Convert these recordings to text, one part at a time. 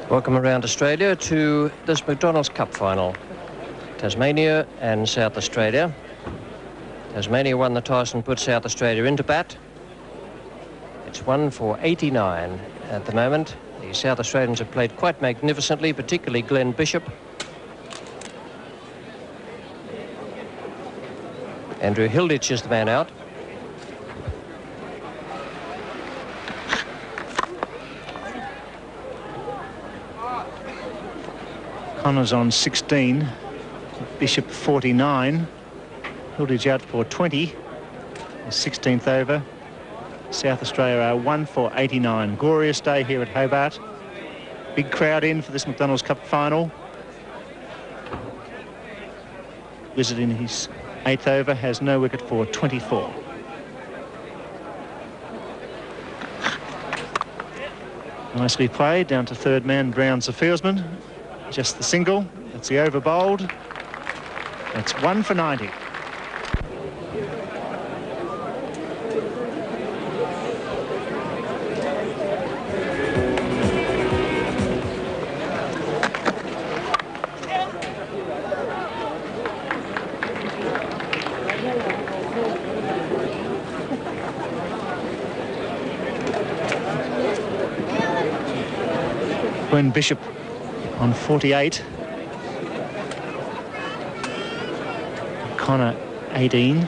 Welcome around Australia to this McDonalds Cup Final. Tasmania and South Australia. Tasmania won the toss and put South Australia into bat. It's 1 for 89 at the moment. The South Australians have played quite magnificently, particularly Glenn Bishop. Andrew Hilditch is the man out. Connor's on 16, Bishop 49, Hilditch out for 20, the 16th over. South Australia are 1 for 89. Glorious day here at Hobart. Big crowd in for this McDonalds Cup Final. Wizard in his 8th over has no wicket for 24. Nicely played, down to third man, Brown's the fieldsman. Just the single, that's the over bowled. That's 1 for 90. Glenn Bishop on 48. Connor 18.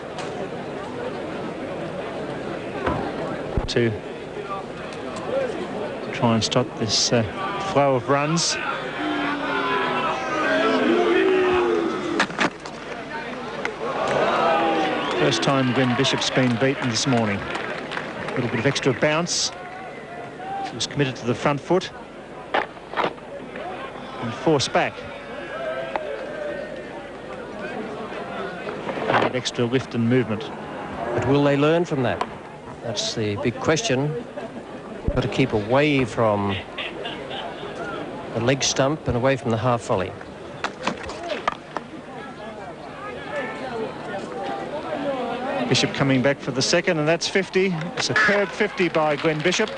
To try and stop this flow of runs. First time Glenn Bishop's been beaten this morning. A little bit of extra bounce. He was committed to the front foot. And force back. That extra lift and movement. But will they learn from that? That's the big question. Got to keep away from the leg stump and away from the half volley. Bishop coming back for the second, and that's 50. A superb 50 by Glenn Bishop.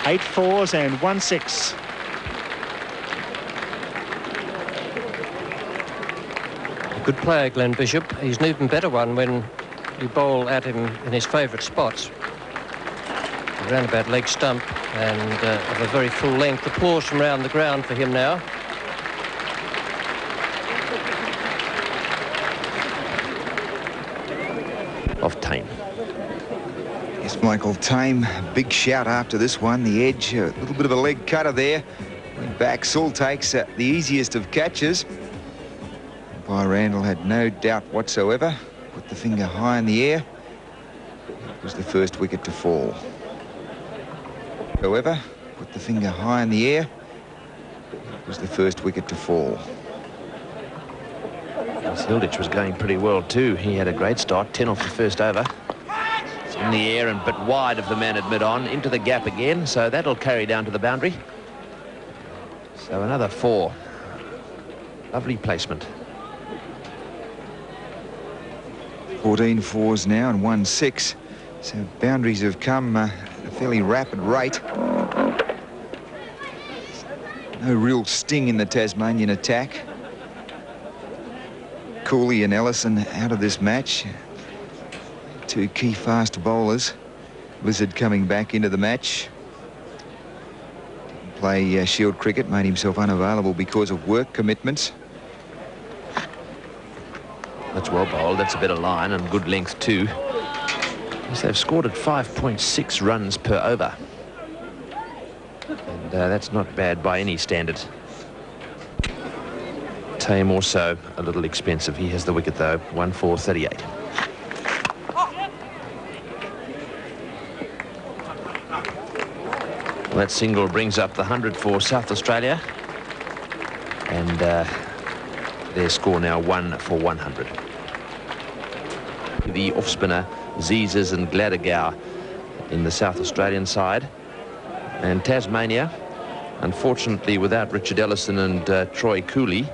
8 fours and 1 6. Good player, Glenn Bishop. He's an even better one when you bowl at him in his favourite spots. A roundabout leg stump and of a very full length. Applause from round the ground for him now. Off Tame. Yes, Michael Tame, big shout after this one. The edge, a little bit of a leg cutter there. Went back, Saul takes the easiest of catches. By Randall had no doubt whatsoever. Put the finger high in the air. It was the first wicket to fall. However, put the finger high in the air. It was the first wicket to fall. Hilditch was going pretty well too. He had a great start, 10 off the first over. It's in the air and bit wide of the man at mid-on, into the gap again, so that'll carry down to the boundary. So another 4. Lovely placement. 14 fours now and 1 6. So boundaries have come at a fairly rapid rate. No real sting in the Tasmanian attack. Cooley and Ellison out of this match. 2 key fast bowlers. Blizzard coming back into the match. Play Shield cricket, made himself unavailable because of work commitments. That's well bowled. That's a better line and good length too. Yes, they've scored at 5.6 runs per over. And that's not bad by any standard. Tame also a little expensive. He has the wicket though, 1 for 38. Well, that single brings up the 100 for South Australia. And their score now 1 for 100. The off-spinner Zezas and Gladagau in the South Australian side. And Tasmania, unfortunately without Richard Ellison and Troy Cooley.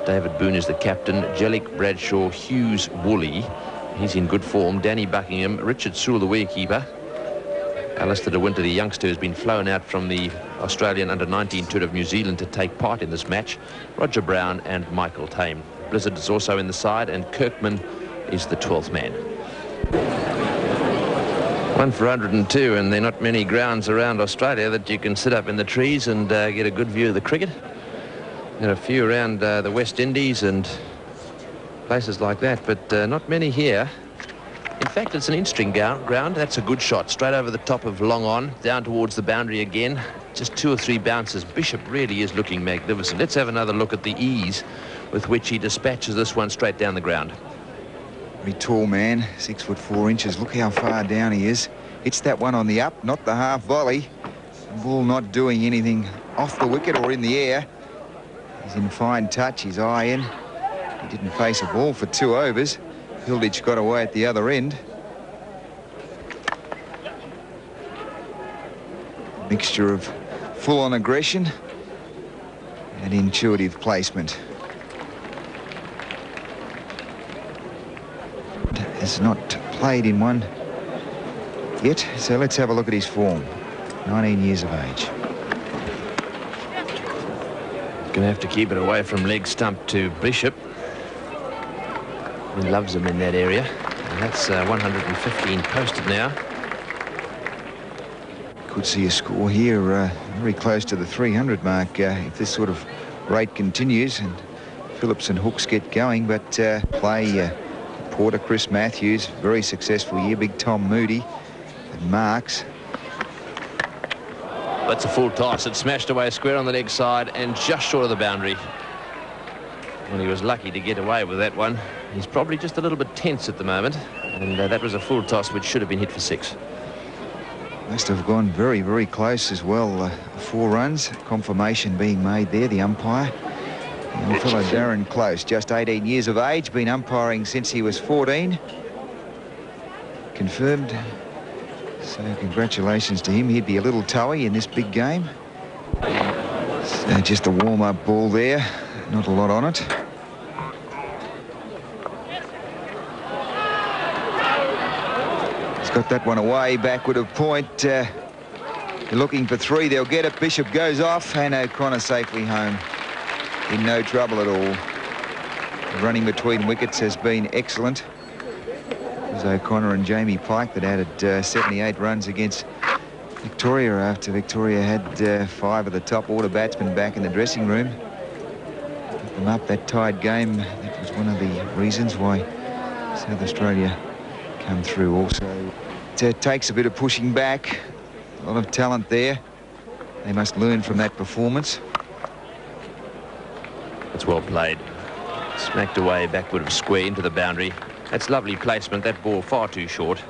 David Boone is the captain. Jellick, Bradshaw, Hughes, Woolley. He's in good form. Danny Buckingham, Richard Sewell, the wicketkeeper. Alistair de Winter, the youngster, has been flown out from the Australian under-19 tour of New Zealand to take part in this match. Roger Brown and Michael Tame. Blizzard is also in the side, and Kirkman is the 12th man. 1 for 102, and there are not many grounds around Australia that you can sit up in the trees and get a good view of the cricket. There are a few around the West Indies and places like that, but not many here. In fact, it's an interesting ground. That's a good shot, straight over the top of long on, down towards the boundary again. Just 2 or 3 bounces. Bishop really is looking magnificent. Let's have another look at the ease with which he dispatches this one straight down the ground. Very tall man, 6 foot 4 inches. Look how far down he is. Hits that one on the up, not the half volley. The ball not doing anything off the wicket or in the air. He's in fine touch, his eye in. He didn't face a ball for 2 overs. Hilditch got away at the other end. Mixture of full-on aggression and intuitive placement. Has not played in one yet, so let's have a look at his form. 19 years of age. Going to have to keep it away from leg stump to Bishop. He loves him in that area. And that's 115 posted now. Could see a score here very close to the 300 mark if this sort of rate continues and Phillips and Hooks get going. But play Porter, Chris Matthews, very successful year. Big Tom Moody and Marks. That's a full toss. It smashed away square on the leg side and just short of the boundary. Well, he was lucky to get away with that one. He's probably just a little bit tense at the moment, and that was a full toss which should have been hit for 6. Must have gone very, very close as well. 4 runs, confirmation being made there, the umpire. Young fellow Darren Close, just 18 years of age, been umpiring since he was 14. Confirmed. So congratulations to him. He'd be a little toey in this big game. So just a warm-up ball there. Not a lot on it. He's got that one away, backward of point. They're looking for 3. They'll get it. Bishop goes off, and O'Connor safely home. In no trouble at all. The running between wickets has been excellent. It was O'Connor and Jamie Pike that added 78 runs against Victoria after Victoria had 5 of the top order batsmen back in the dressing room. Put them up that tied game. That was one of the reasons why South Australia come through also. It takes a bit of pushing back. A lot of talent there. They must learn from that performance. It's well played. Smacked away backward of square into the boundary. That's lovely placement. That ball far too short.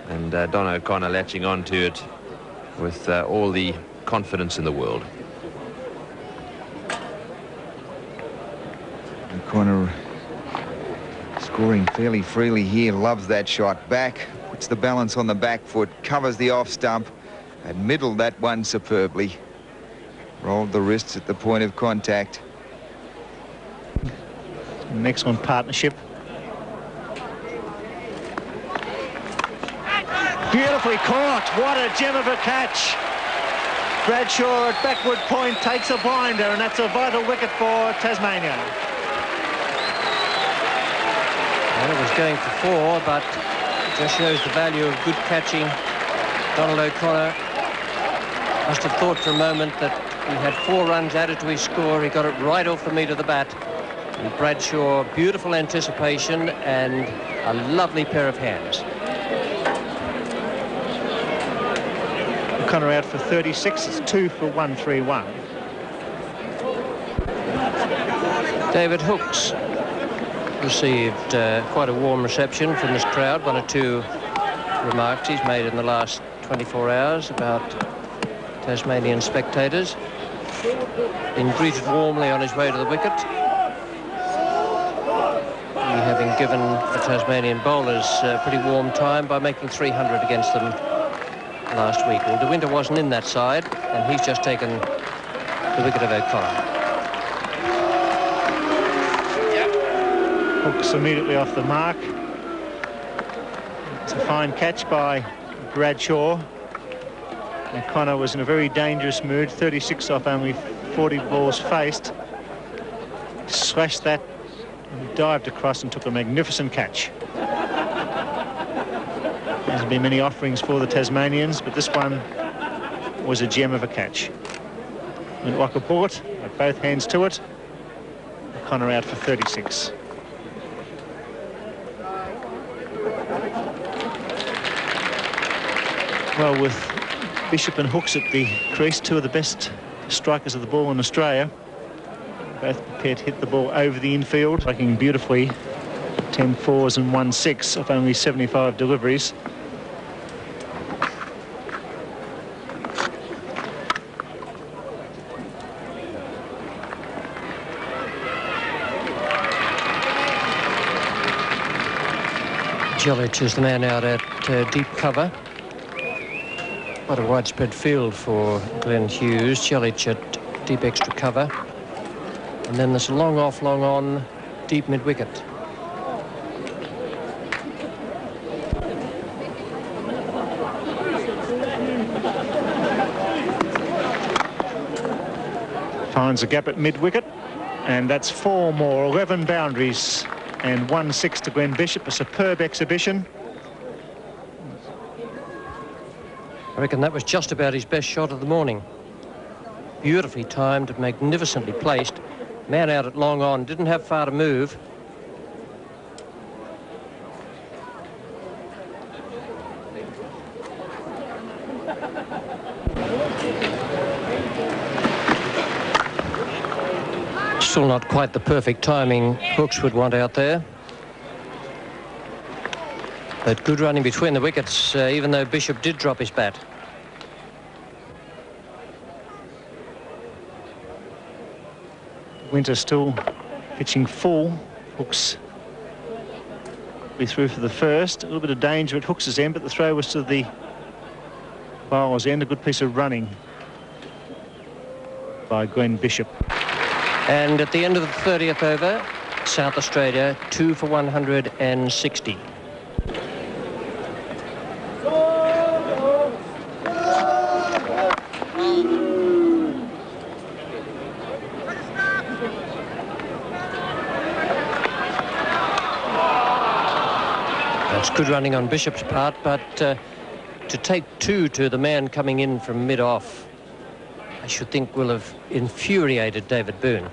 And Don O'Connor latching onto it with all the confidence in the world. O'Connor scoring fairly freely here. Loves that shot back. Puts the balance on the back foot. Covers the off stump. And middled that one superbly. Rolled the wrists at the point of contact. An excellent partnership. Beautifully caught. What a gem of a catch. Bradshaw at backward point takes a blinder, and that's a vital wicket for Tasmania. Well, it was going for 4, but it just shows the value of good catching. Donald O'Connor must have thought for a moment that he had 4 runs added to his score. He got it right off the meat of the bat. And Bradshaw, beautiful anticipation and a lovely pair of hands. O'Connor out for 36. It's 2 for 131. David Hooks received quite a warm reception from this crowd. 1 or 2 remarks he's made in the last 24 hours about Tasmanian spectators. Been greeted warmly on his way to the wicket. He having given the Tasmanian bowlers a pretty warm time by making 300 against them last week. Well, De Winter wasn't in that side, and he's just taken the wicket of O'Connor. Hooks immediately off the mark. It's a fine catch by Bradshaw. O'Connor was in a very dangerous mood, 36 off only 40 balls faced. Slashed that and dived across and took a magnificent catch. There's been many offerings for the Tasmanians, but this one was a gem of a catch. Went like a bullet, with both hands to it. O'Connor out for 36. Well, with Bishop and Hooks at the crease, two of the best strikers of the ball in Australia, both prepared to hit the ball over the infield, striking beautifully. 10 fours and 1 6 of only 75 deliveries. Jelic is the man out at deep cover. What a widespread field for Glenn Hughes. Jelic at deep extra cover. And then this long off, long on, deep mid-wicket. Finds a gap at mid-wicket, and that's 4 more, 11 boundaries and 1 6 to Glenn Bishop. A superb exhibition. I reckon that was just about his best shot of the morning. Beautifully timed, magnificently placed. Man out at long on, didn't have far to move. Still not quite the perfect timing Hooks would want out there. But good running between the wickets, even though Bishop did drop his bat. Winter still pitching full. Hooks be through for the first. A little bit of danger at Hooks' end, but the throw was to the bowler's end. A good piece of running by Glenn Bishop. And at the end of the 30th over, South Australia 2 for 160. That's good running on Bishop's part, but to take 2 to the man coming in from mid-off, I should think will have infuriated David Boone.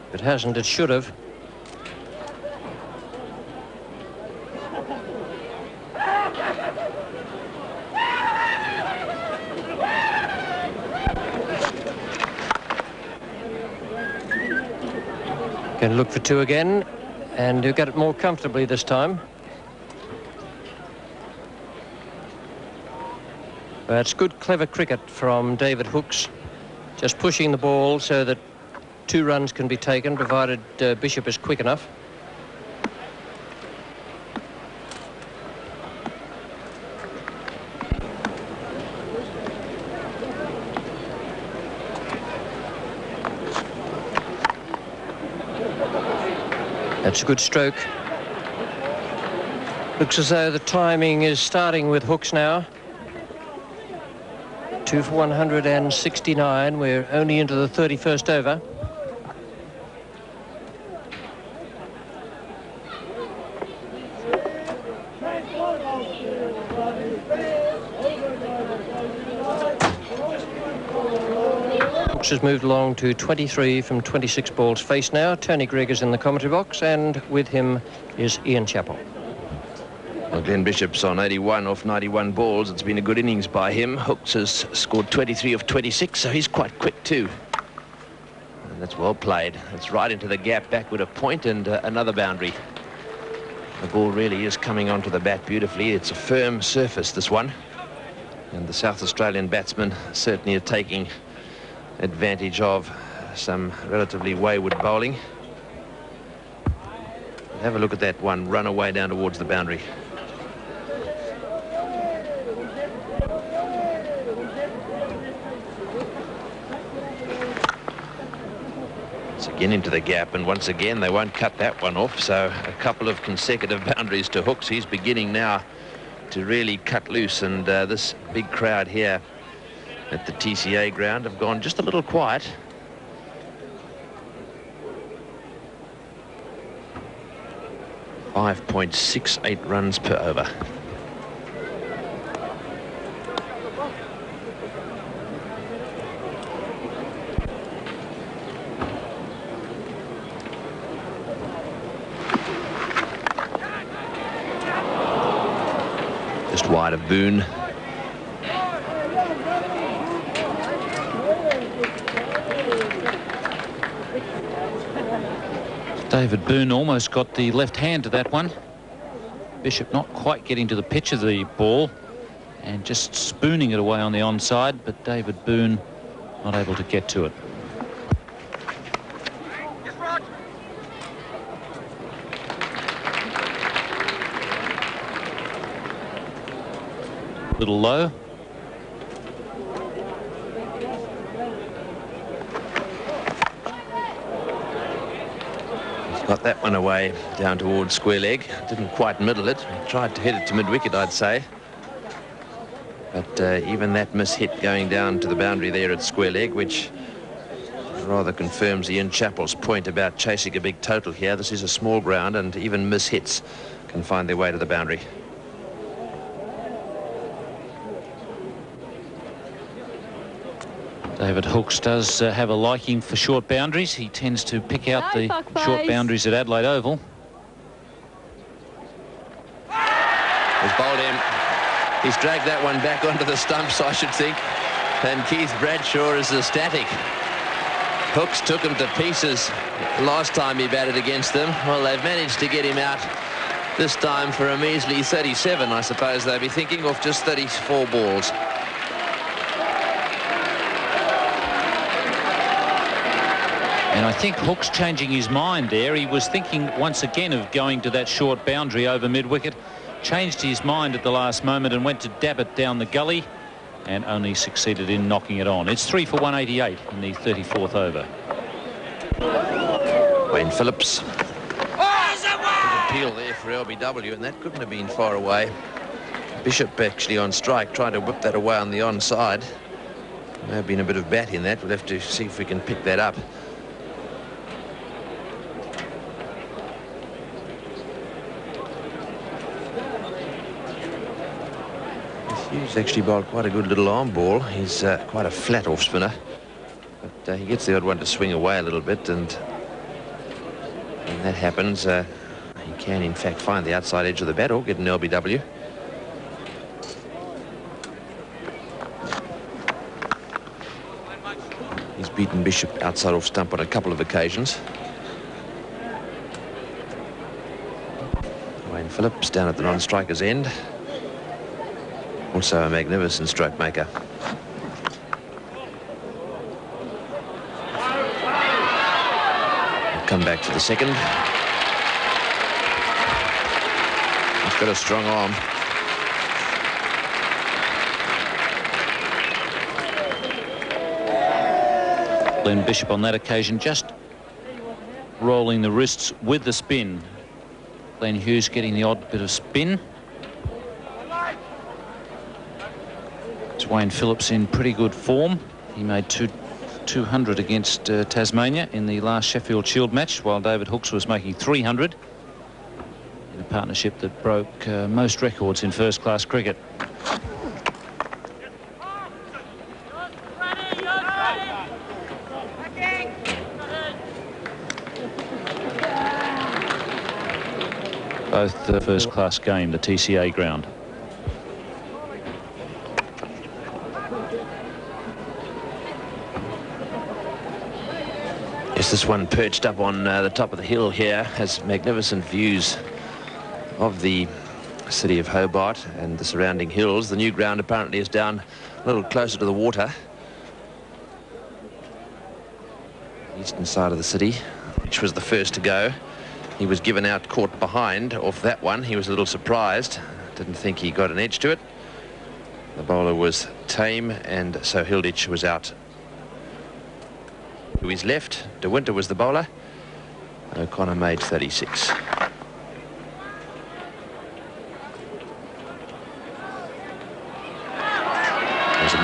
If it hasn't, it should have. Going to look for 2 again, and he'll get it more comfortably this time. That's good, clever cricket from David Hooks, just pushing the ball so that 2 runs can be taken, provided Bishop is quick enough. That's a good stroke. Looks as though the timing is starting with Hooks now. 2 for 169. We're only into the 31st over. Hooks has moved along to 23 from 26 balls faced now. Tony Gregg is in the commentary box, and with him is Ian Chappell. Well, Glenn Bishop's on 81 off 91 balls. It's been a good innings by him. Hooks has scored 23 of 26, so he's quite quick too. And that's well played. It's right into the gap, backward a point, and another boundary. The ball really is coming onto the bat beautifully. It's a firm surface, this one. And the South Australian batsmen certainly are taking advantage of some relatively wayward bowling. Have a look at that one, run away down towards the boundary. Again into the gap, and once again they won't cut that one off, so a couple of consecutive boundaries to Hooks. He's beginning now to really cut loose, and this big crowd here at the TCA ground have gone just a little quiet. .68 runs per over. Just wide of Boone. David Boone almost got the left hand to that one. Bishop not quite getting to the pitch of the ball and just spooning it away on the onside, but David Boone not able to get to it. A little low. Got that one away down towards square leg. Didn't quite middle it. Tried to hit it to mid-wicket, I'd say. But even that miss-hit going down to the boundary there at square leg, which rather confirms Ian Chappell's point about chasing a big total here. This is a small ground, and even miss-hits can find their way to the boundary. David Hooks does have a liking for short boundaries. He tends to pick out the short boundaries at Adelaide Oval. He's bowled him. He's dragged that one back onto the stumps, I should think. And Keith Bradshaw is ecstatic. Hooks took him to pieces last time he batted against them. Well, they've managed to get him out this time for a measly 37, I suppose they'll be thinking, of just 34 balls. And I think Hooks changing his mind there. He was thinking once again of going to that short boundary over mid-wicket. Changed his mind at the last moment and went to dab it down the gully and only succeeded in knocking it on. It's 3 for 188 in the 34th over. Wayne Phillips. Good appeal there for LBW, and that couldn't have been far away. Bishop actually on strike, trying to whip that away on the onside. May have been a bit of bat in that. We'll have to see if we can pick that up. He's actually bowled quite a good little arm ball. He's quite a flat off spinner, but he gets the odd one to swing away a little bit, and when that happens, he can in fact find the outside edge of the bat or get an LBW. He's beaten Bishop outside off stump on a couple of occasions. Wayne Phillips down at the non-striker's end. Also a magnificent stroke maker. We'll come back to the second. He's got a strong arm. Glenn Bishop on that occasion just rolling the wrists with the spin. Glenn Hughes getting the odd bit of spin. Wayne Phillips in pretty good form. He made 200 against Tasmania in the last Sheffield Shield match, while David Hooks was making 300 in a partnership that broke most records in first-class cricket. Both the first-class game, the TCA ground. This one perched up on the top of the hill here has magnificent views of the city of Hobart and the surrounding hills. The new ground apparently is down a little closer to the water. Eastern side of the city, which was the first to go. He was given out caught behind off that one. He was a little surprised. Didn't think he got an edge to it. The bowler was tame, and so Hilditch was out. To his left, De Winter was the bowler. O'Connor made 36.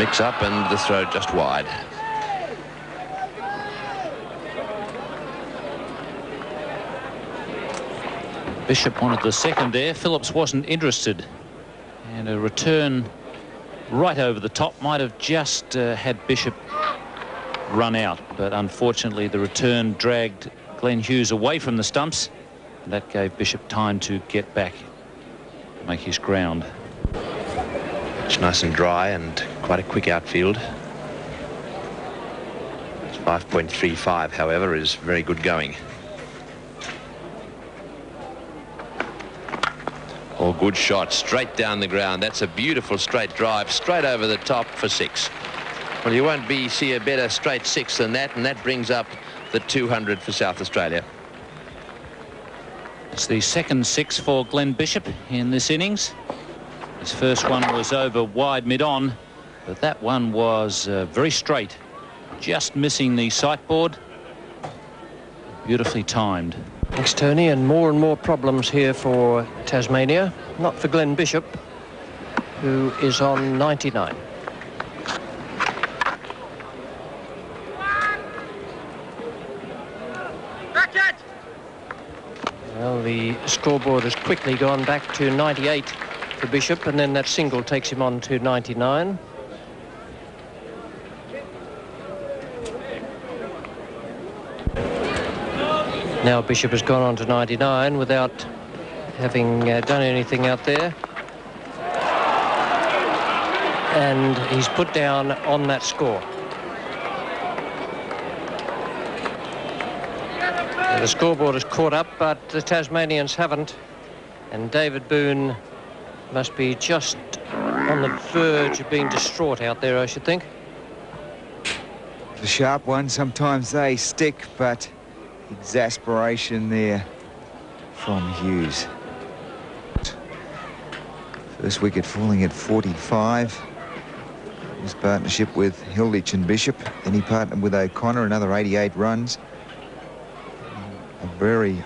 Mix up and the throw just wide. Bishop wanted the second there. Phillips wasn't interested. And a return right over the top might have just had Bishop run out. But unfortunately, the return dragged Glenn Hughes away from the stumps. And that gave Bishop time to get back, make his ground. It's nice and dry and quite a quick outfield. 5.35, however, is very good going. Oh, good shot, straight down the ground. That's a beautiful straight drive, straight over the top for 6. Well, you won't see a better straight 6 than that, and that brings up the 200 for South Australia. It's the second 6 for Glenn Bishop in this innings. His first one was over wide mid-on, but that one was very straight, just missing the sight board. Beautifully timed. Thanks, Tony, and more problems here for Tasmania. Not for Glenn Bishop, who is on 99. Well, the scoreboard has quickly gone back to 98 for Bishop, and then that single takes him on to 99. Now Bishop has gone on to 99 without having done anything out there. And he's put down on that score. The scoreboard has caught up, but the Tasmanians haven't. And David Boone must be just on the verge of being distraught out there, I should think. The sharp ones, sometimes they stick, but exasperation there from Hughes. First wicket falling at 45. His partnership with Hilditch and Bishop. Then he partnered with O'Connor, another 88 runs. He's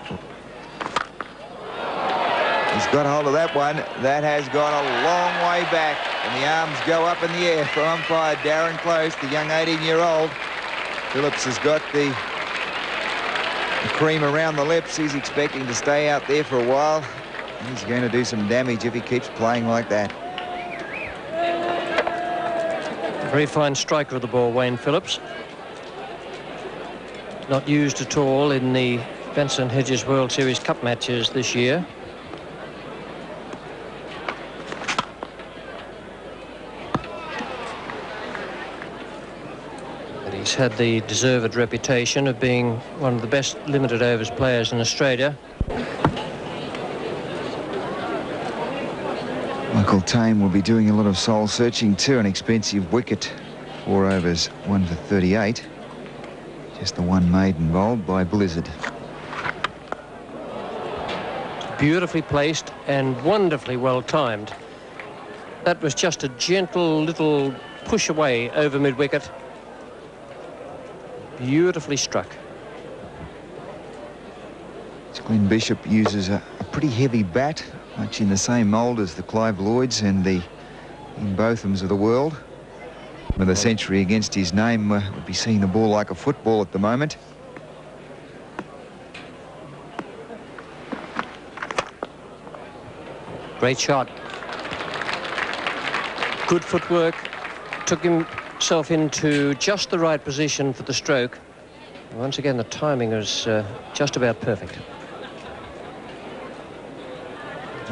got hold of that one. That has gone a long way back, and the arms go up in the air from umpire Darren Close, the young 18-year-old. Phillips has got the cream around the lips. He's expecting to stay out there for a while. He's going to do some damage if he keeps playing like that. Very fine striker of the ball, Wayne Phillips. Not used at all in the Benson Hedges World Series Cup matches this year. But he's had the deserved reputation of being one of the best limited overs players in Australia. Michael Tame will be doing a lot of soul searching too. An expensive wicket, 4 overs, 1 for 38. Just the one maiden bowled by Blizzard. Beautifully placed and wonderfully well timed. That was just a gentle little push away over mid-wicket. Beautifully struck. Glenn Bishop uses a pretty heavy bat, much in the same mould as the Clive Lloyds and the Ian Bothams of the world. With a century against his name, would be seeing the ball like a football at the moment. Great shot. Good footwork. Took himself into just the right position for the stroke. Once again, the timing was just about perfect.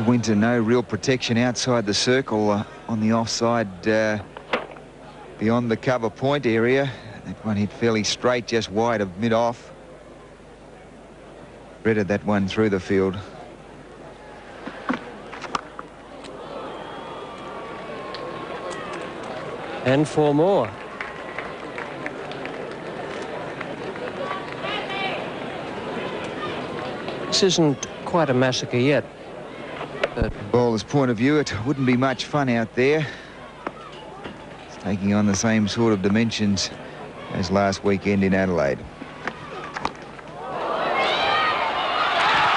Winter, no real protection outside the circle on the offside beyond the cover point area. That one hit fairly straight, just wide of mid-off. Threaded that one through the field. And 4 more. This isn't quite a massacre yet. But Bowler's point of view, it wouldn't be much fun out there. It's taking on the same sort of dimensions as last weekend in Adelaide.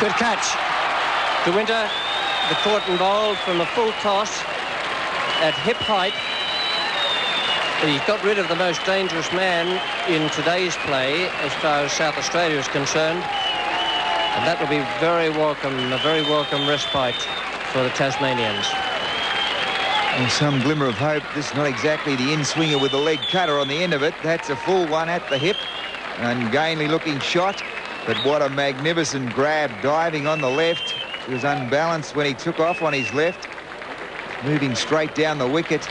good catch. De Winter, the caught and bowled from a full toss at hip height. He got rid of the most dangerous man in today's play as far as South Australia is concerned. And that will be very welcome, a very welcome respite for the Tasmanians. Well, some glimmer of hope. This is not exactly the in-swinger with the leg cutter on the end of it. That's a full one at the hip. Ungainly looking shot. But what a magnificent grab, diving on the left. He was unbalanced when he took off on his left. Moving straight down the wicket.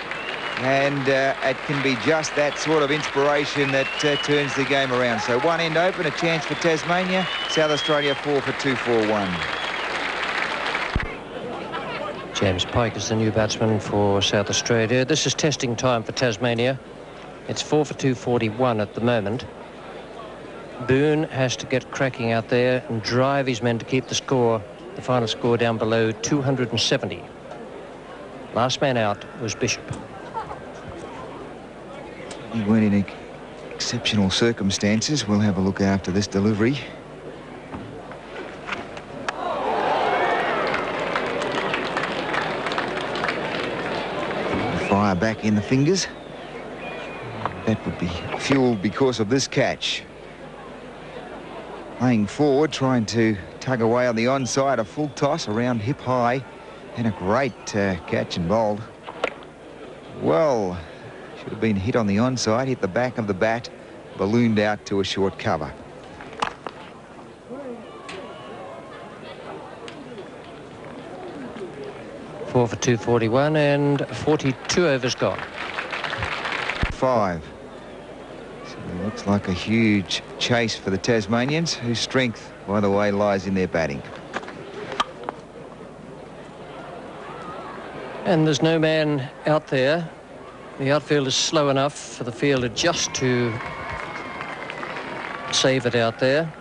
And it can be just that sort of inspiration that turns the game around. So one end open, a chance for Tasmania. South Australia 4 for 241. James Pike is the new batsman for South Australia. This is testing time for Tasmania. It's 4 for 241 at the moment. Boone has to get cracking out there and drive his men to keep the score, the final score, down below 270. Last man out was Bishop. He went in exceptional circumstances. We'll have a look after this delivery. Fire back in the fingers. That would be fueled because of this catch. Playing forward, trying to tug away on the onside. A full toss around hip high. And a great catch and bowled. Well, should have been hit on the onside, hit the back of the bat, ballooned out to a short cover. Four for 241 and 42 overs gone. 5. So it looks like a huge chase for the Tasmanians, whose strength, by the way, lies in their batting. And there's no man out there. The outfield is slow enough for the fielder just to save it out there.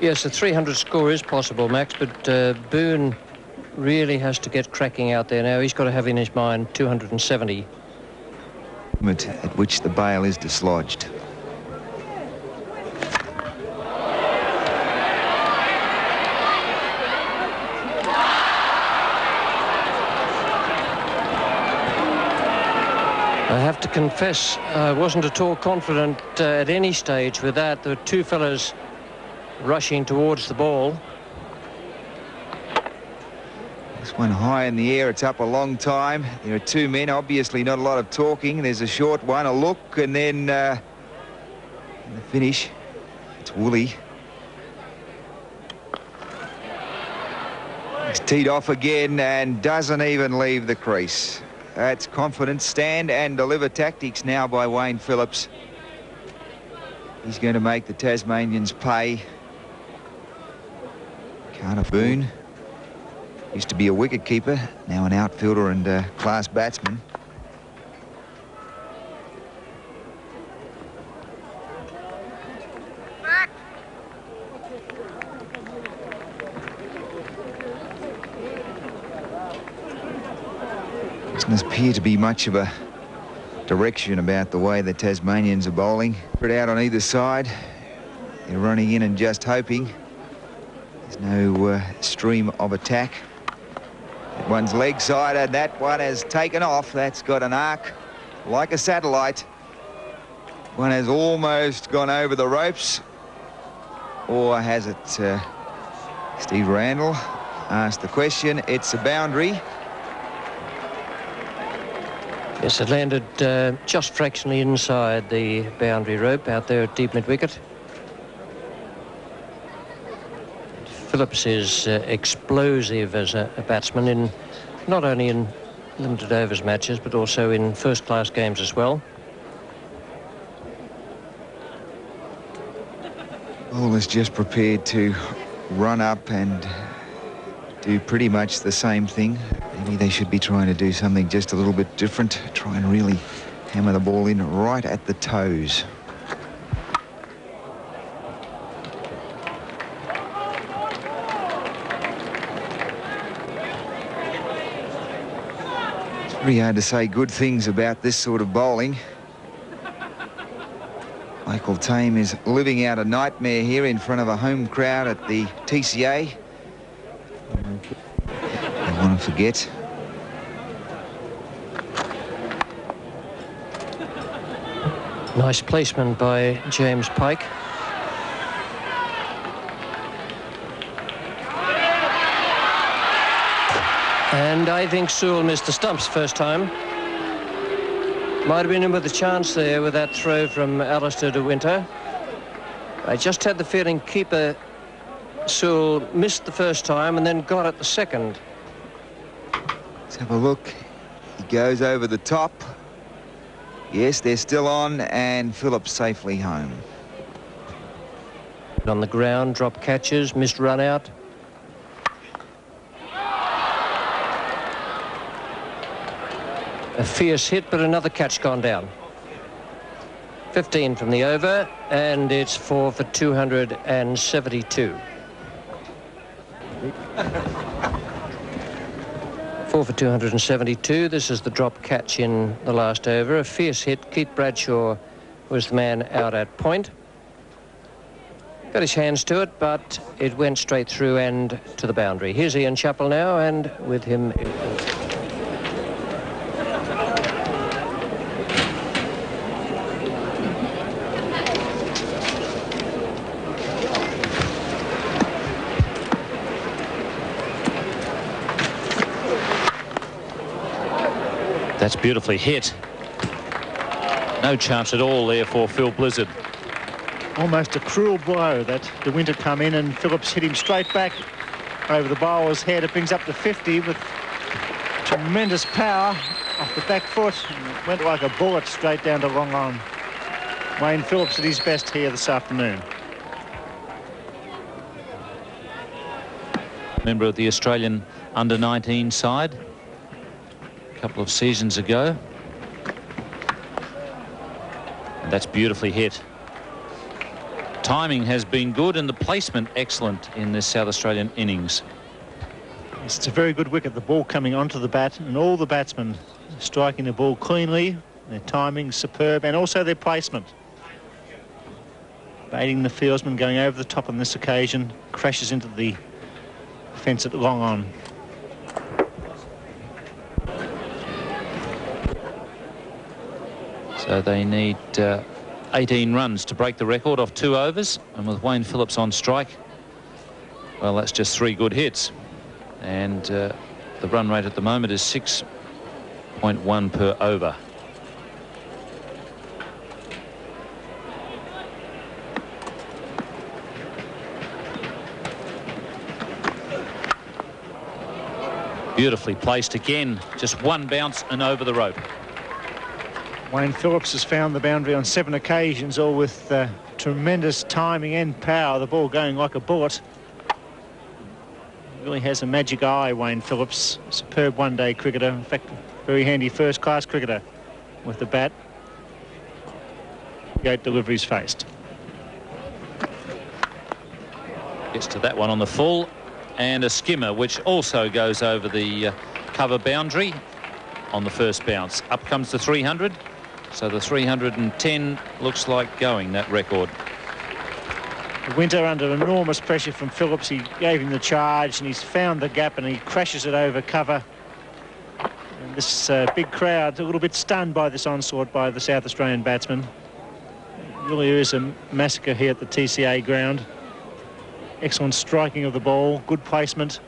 Yes, a 300 score is possible, Max, but Boone really has to get cracking out there now. He's got to have in his mind 270. At which the bail is dislodged. I have to confess, I wasn't at all confident at any stage with that. There were two fellas rushing towards the ball. This one high in the air, it's up a long time. There are two men, obviously not a lot of talking. There's a short one, a look, and then in the finish, it's Woolley. He's teed off again and doesn't even leave the crease. That's confident stand and deliver tactics now by Wayne Phillips. He's going to make the Tasmanians pay. Carter Boone used to be a wicket-keeper, now an outfielder and a class batsman. Doesn't appear to be much of a direction about the way the Tasmanians are bowling. Spread out on either side. They're running in and just hoping. There's no stream of attack. That one's leg side, and that one has taken off. That's got an arc like a satellite. One has almost gone over the ropes. Or has it? Steve Randall asked the question. It's a boundary. Yes, it landed just fractionally inside the boundary rope out there at deep mid-wicket. Phillips is explosive as a batsman, in not only in limited overs matches, but also in first-class games as well. Bowler's just prepared to run up and do pretty much the same thing. Maybe they should be trying to do something just a little bit different. Try and really hammer the ball in right at the toes. It's pretty hard to say good things about this sort of bowling. Michael Tame is living out a nightmare here in front of a home crowd at the TCA. I want to forget. Nice placement by James Pike. And I think Sewell missed the stumps first time. Might have been in with a chance there with that throw from Alistair de Winter. I just had the feeling keeper Sewell missed the first time and then got it the second. Let's have a look. He goes over the top. Yes, they're still on, and Phillips safely home. On the ground, drop catches, missed run out. A fierce hit, but another catch gone down. 15 from the over, and it's 4 for 272. 4 for 272. This is the drop catch in the last over. A fierce hit. Keith Bradshaw was the man out at point. Got his hands to it, but it went straight through and to the boundary. Here's Ian Chappell now, and with him it was. That's beautifully hit. No chance at all there for Phil Blizzard. Almost a cruel blow that de Winter come in, and Phillips hit him straight back over the bowler's head. It brings up to 50 with tremendous power off the back foot. And it went like a bullet straight down to long on. Wayne Phillips at his best here this afternoon. Member of the Australian under-19 side a couple of seasons ago. And that's beautifully hit. Timing has been good and the placement excellent in this South Australian innings. It's a very good wicket. The ball coming onto the bat, and all the batsmen striking the ball cleanly. Their timing superb, and also their placement. Baiting the fieldsman, going over the top on this occasion, crashes into the fence at long on. So they need 18 runs to break the record off 2 overs, and with Wayne Phillips on strike, well, that's just 3 good hits, and the run rate at the moment is 6.1 per over. Beautifully placed again, just one bounce and over the rope. Wayne Phillips has found the boundary on 7 occasions, all with tremendous timing and power. The ball going like a bullet. Really has a magic eye, Wayne Phillips. Superb one-day cricketer. In fact, very handy first-class cricketer with the bat. Great deliveries faced. Gets to that one on the full, and a skimmer, which also goes over the cover boundary on the first bounce. Up comes the 300. So the 310 looks like going, that record. Winter under enormous pressure from Phillips. He gave him the charge and he's found the gap and he crashes it over cover. And this big crowd, a little bit stunned by this onslaught by the South Australian batsman. It really is a massacre here at the TCA ground. Excellent striking of the ball, good placement.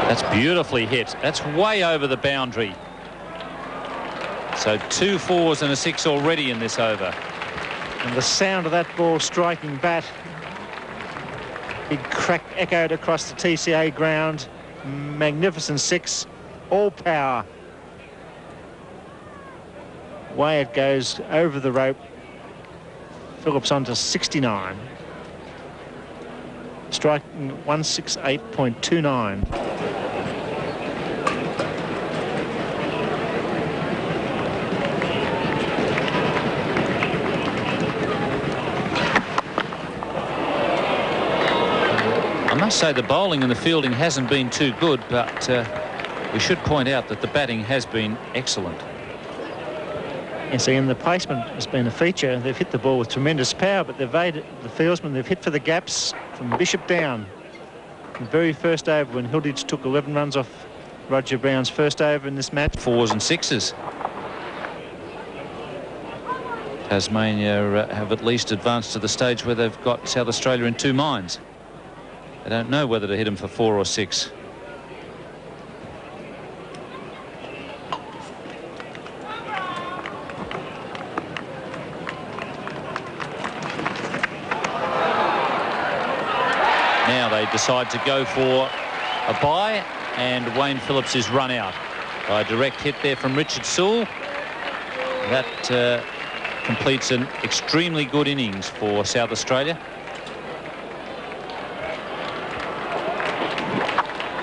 That's beautifully hit. That's way over the boundary. So 2 4s and a 6 already in this over. And the sound of that ball striking bat. Big crack echoed across the TCA ground. Magnificent 6. All power. Way it goes over the rope. Phillips on to 69. Striking 168.29. I must say the bowling and the fielding hasn't been too good, but We should point out that the batting has been excellent. And see, and the placement has been a feature. They've hit the ball with tremendous power, but they've aided the fieldsmen. They've hit for the gaps from Bishop down. The very first over when Hilditch took 11 runs off Roger Brown's first over in this match. 4s and 6s. Tasmania have at least advanced to the stage where they've got South Australia in 2 minds. They don't know whether to hit them for 4 or 6. Now they decide to go for a bye, and Wayne Phillips is run out by a direct hit there from Richard Sewell. That completes an extremely good innings for South Australia.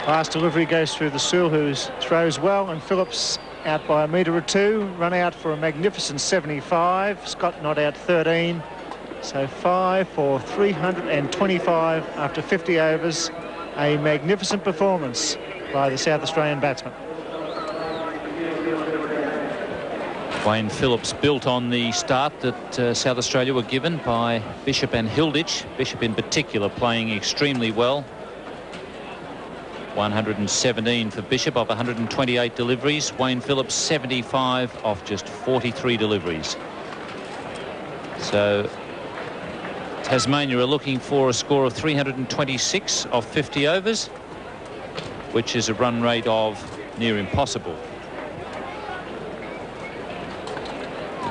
Last delivery goes through the Sewell, who throws well, and Phillips out by 1 metre or 2, run out for a magnificent 75. Scott not out 13. So 5 for 325 after 50 overs. A magnificent performance by the South Australian batsman. Wayne Phillips built on the start that South Australia were given by Bishop and Hilditch. Bishop in particular playing extremely well. 117 for Bishop off 128 deliveries. Wayne Phillips 75 off just 43 deliveries. So Tasmania are looking for a score of 326 off 50 overs, which is a run rate of near impossible.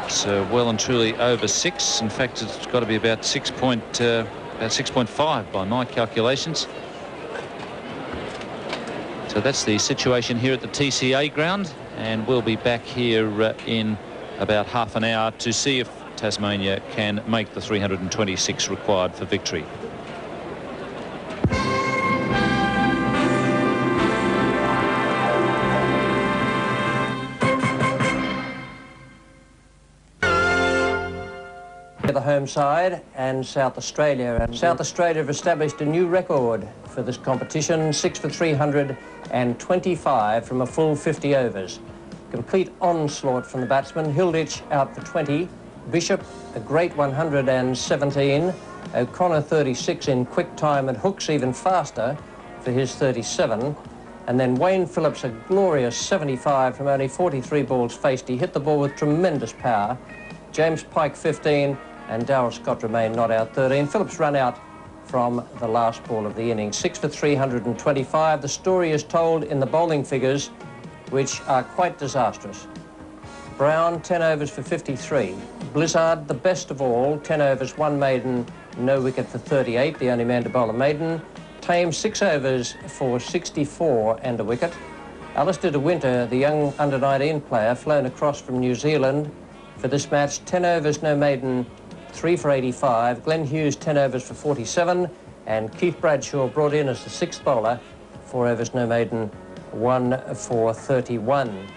It's well and truly over 6. In fact, it's got to be about 6.5 by my calculations. So that's the situation here at the TCA ground, and we'll be back here in about half an hour to see if Tasmania can make the 326 required for victory. The home side and South Australia. And South Australia have established a new record for this competition, 6 for 325 from a full 50 overs. Complete onslaught from the batsman. Hilditch out for 20. Bishop a great 117. O'Connor 36 in quick time, and Hooks even faster for his 37. And then Wayne Phillips a glorious 75 from only 43 balls faced. He hit the ball with tremendous power. James Pike 15. And Darryl Scott remained not out 13. Phillips run out from the last ball of the innings. 6 for 325. The story is told in the bowling figures, which are quite disastrous. Brown, 10 overs for 53. Blizzard, the best of all, 10 overs, 1 maiden, no wicket for 38, the only man to bowl a maiden. Tame, 6 overs for 64 and a wicket. Alistair de Winter, the young under-19 player, flown across from New Zealand for this match, 10 overs, no maiden, 3 for 85. Glenn Hughes, 10 overs for 47. And Keith Bradshaw brought in as the 6th bowler, 4 overs, no maiden, 1 for 31.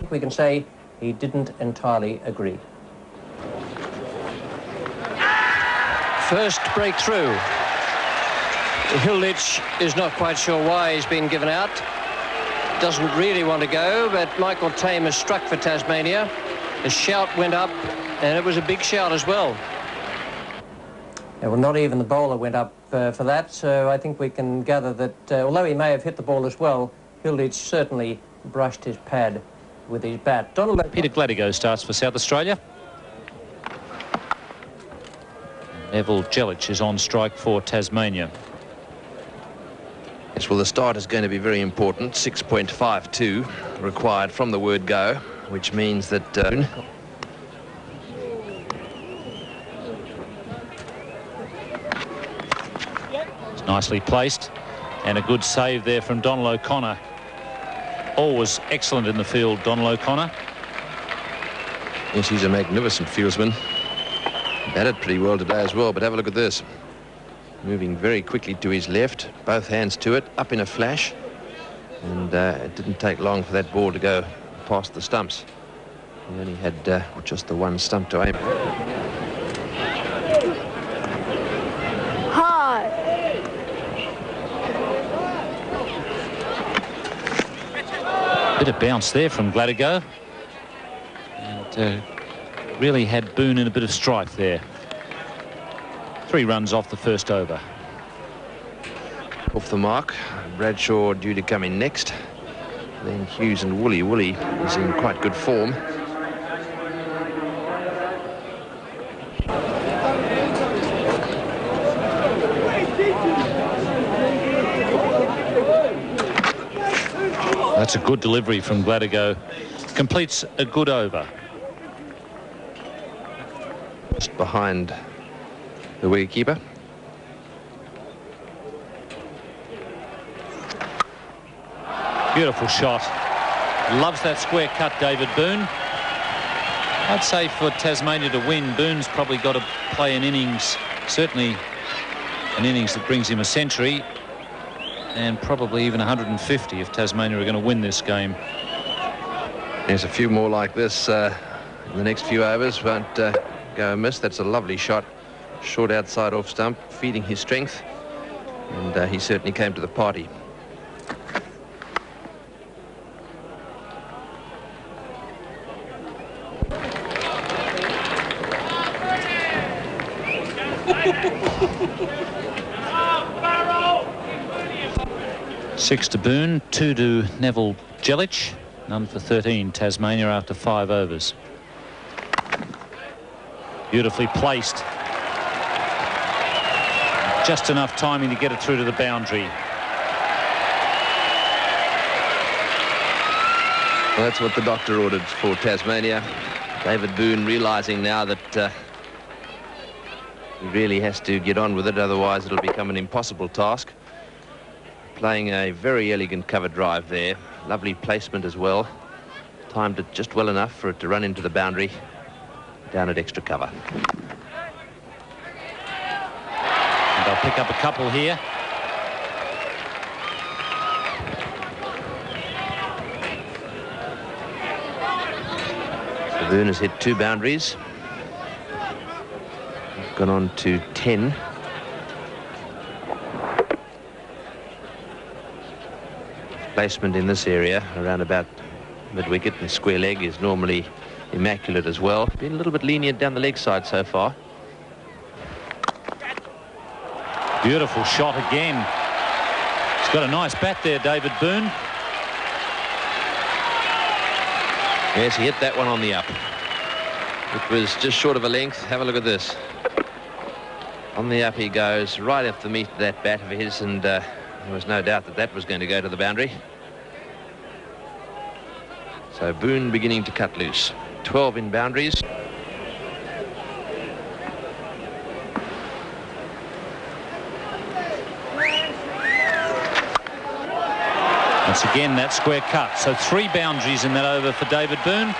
We can say he didn't entirely agree. First breakthrough. Hilditch is not quite sure why he's been given out. Doesn't really want to go, but Michael Tame has struck for Tasmania. The shout went up, and it was a big shout as well. Yeah, well, not even the bowler went up for that, so I think we can gather that although he may have hit the ball as well, Hilditch certainly brushed his pad with his bat. Peter Gladigo starts for South Australia. Neville Jelic is on strike for Tasmania. Yes, well, the start is going to be very important. 6.52 required from the word go, which means that it's nicely placed, and a good save there from Donald O'Connor. Always excellent in the field, Donald O'Connor. Yes, he's a magnificent fieldsman. Batted pretty well today as well, but have a look at this. Moving very quickly to his left, both hands to it, up in a flash. And it didn't take long for that ball to go past the stumps. He only had just the one stump to aim. Bit of bounce there from Gladigo. And really had Boone in a bit of strife there. 3 runs off the first over. Off the mark. Bradshaw due to come in next. Then Hughes and Woolley. Woolley is in quite good form. That's a good delivery from Gladigo. Completes a good over. Just behind the wicketkeeper. Beautiful shot. Loves that square cut, David Boone. I'd say for Tasmania to win, Boone's probably got to play an innings, certainly an innings that brings him a century, and probably even 150 if Tasmania are going to win this game. There's a few more like this in the next few overs. Won't go amiss. That's a lovely shot. Short outside off stump, feeding his strength. And he certainly came to the party. Six to Boone, 2 to Neville Jelic. None for 13, Tasmania after 5 overs. Beautifully placed. Just enough timing to get it through to the boundary. Well, that's what the doctor ordered for Tasmania. David Boone realising now that he really has to get on with it, otherwise it'll become an impossible task. Playing a very elegant cover drive there. Lovely placement as well. Timed it just well enough for it to run into the boundary down at extra cover. And they'll pick up a couple here. So Boone has hit 2 boundaries. He's gone on to 10. Placement in this area around about mid-wicket and square leg is normally immaculate as well. Been a little bit lenient down the leg side so far. Beautiful shot again. He's got a nice bat there, David Boone. Yes, he hit that one on the up. It was just short of a length. Have a look at this. On the up he goes, right off the meat of that bat of his, and there was no doubt that that was going to go to the boundary. So Boone beginning to cut loose. 12 in boundaries. Once again, that square cut. So 3 boundaries in that over for David Boone.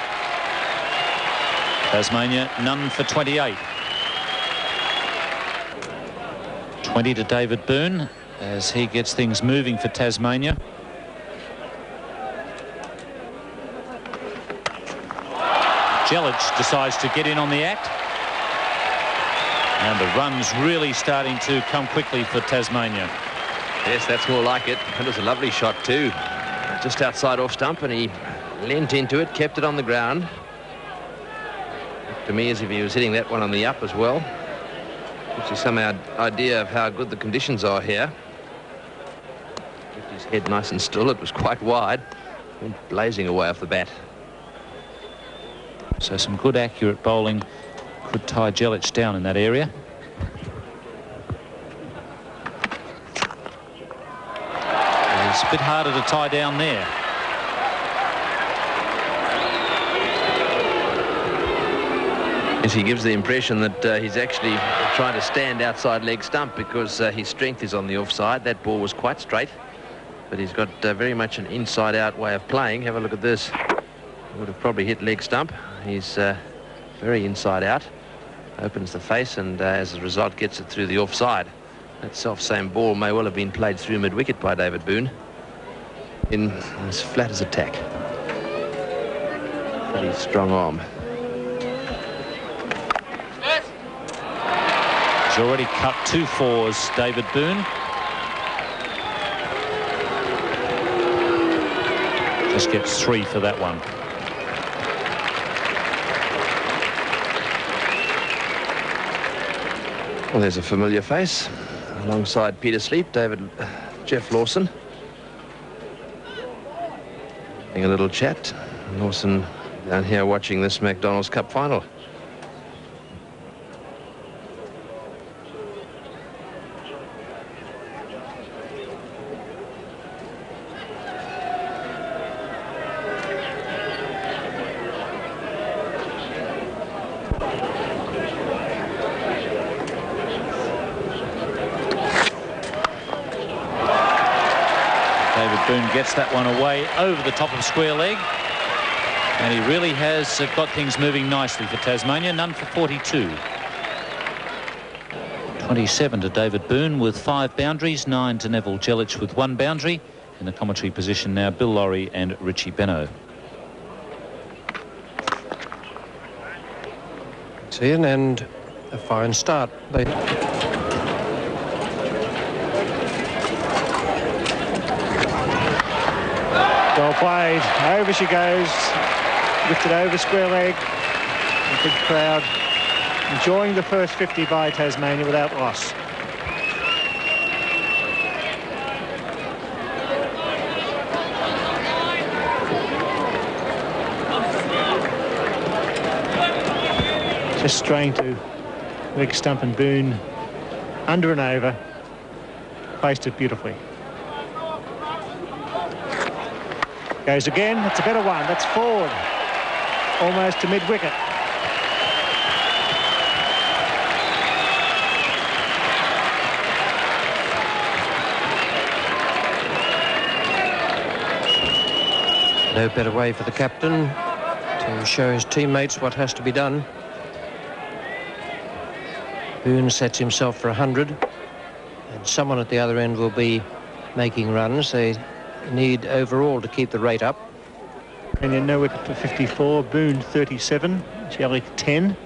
Tasmania, none for 28. 20 to David Boone as he gets things moving for Tasmania. Jelic decides to get in on the act. And the run's really starting to come quickly for Tasmania. Yes, that's more like it. It was a lovely shot too. Just outside off stump, and he leant into it, kept it on the ground. Looked to me as if he was hitting that one on the up as well. Gives you some idea of how good the conditions are here. Kept his head nice and still. It was quite wide. Went blazing away off the bat. So some good accurate bowling could tie Jelic down in that area. It's a bit harder to tie down there. Yes, he gives the impression that he's actually trying to stand outside leg stump because his strength is on the offside. That ball was quite straight, but he's got very much an inside-out way of playing. Have a look at this. Would have probably hit leg stump. He's very inside out, opens the face, and as a result gets it through the offside. That self-same ball may well have been played through mid-wicket by David Boone in as flat as a tack. Pretty strong arm. He's already cut 2 fours, David Boone. Just gets 3 for that one. Well, there's a familiar face alongside Peter Sleep, Jeff Lawson. Having a little chat. Lawson down here watching this McDonald's Cup final. Gets that one away over the top of square leg, and he really has got things moving nicely for Tasmania. None for 42. 27 to David Boone with 5 boundaries, 9 to Neville Jelic with 1 boundary. In the commentary position now, Bill Laurie and Richie Benno. It's in, and a fine start. Well played. Over she goes. Lifted over square leg. A big crowd enjoying the first 50 by Tasmania without loss. Just straying to leg stump, and Boone under and over. Placed it beautifully. Goes again. That's a better one. That's forward. Almost to mid-wicket. No better way for the captain to show his teammates what has to be done. Boone sets himself for 100, and someone at the other end will be making runs. They need overall to keep the rate up. And then no wicket for 54. Boone 37. Jelic 10.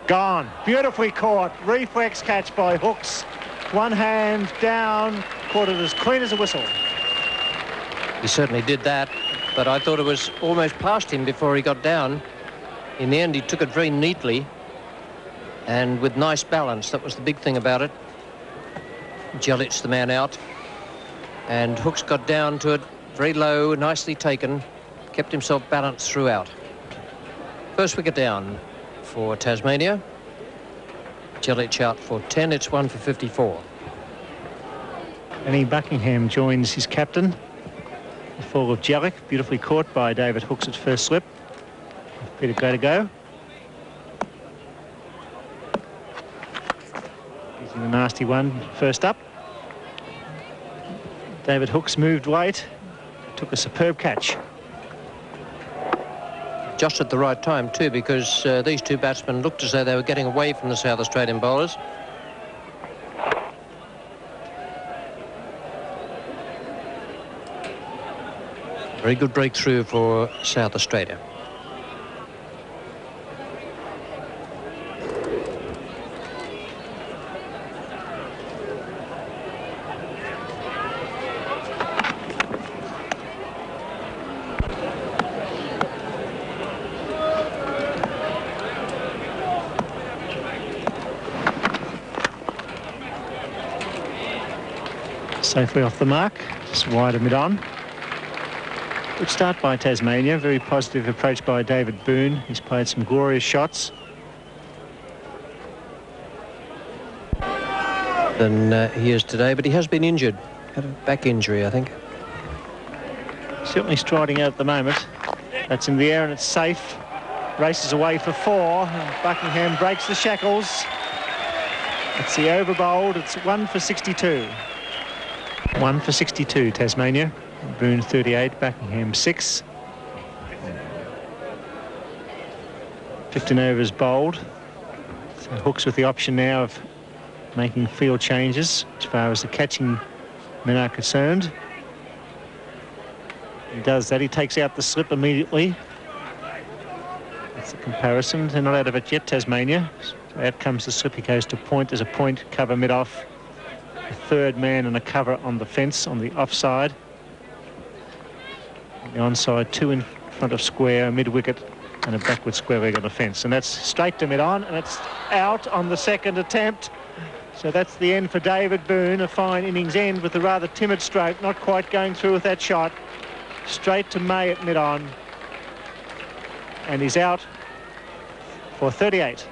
Gone. Beautifully caught. Reflex catch by Hooks. One hand down. Caught it as clean as a whistle. He certainly did that, but I thought it was almost past him before he got down. In the end, he took it very neatly and with nice balance. That was the big thing about it. Jelic, the man out, and Hooks got down to it very low, nicely taken, kept himself balanced throughout. First wicket down for Tasmania. Jelic out for 10. It's 1 for 54. Annie Buckingham joins his captain. The fall of Jelic, beautifully caught by David Hooks at first slip. Peter Gray to go. Using the nasty one first up. David Hooks moved late. Took a superb catch. Just at the right time too, because these two batsmen looked as though they were getting away from the South Australian bowlers. Very good breakthrough for South Australia. Safely off the mark, just wide of mid-on. Good start by Tasmania, very positive approach by David Boone. He's played some glorious shots. Than he is today, but he has been injured. Had a back injury, I think. Certainly striding out at the moment. That's in the air and it's safe. Races away for 4. Buckingham breaks the shackles. It's the over bowled. It's 1 for 62. 1 for 62, Tasmania. Boone 38, Buckingham 6. 15 overs bowled. So Hooks with the option now of making field changes as far as the catching men are concerned. He does that. He takes out the slip immediately. That's the comparison. They're not out of it yet, Tasmania. So out comes the slip. He goes to point. There's a point, cover mid-off. A third man and a cover on the fence on the offside. The onside, 2 in front of square, mid-wicket, and a backward square leg on the fence. And that's straight to mid-on, and it's out on the second attempt. So that's the end for David Boone, a fine innings end with a rather timid stroke, not quite going through with that shot. Straight to May at mid-on. And he's out for 38.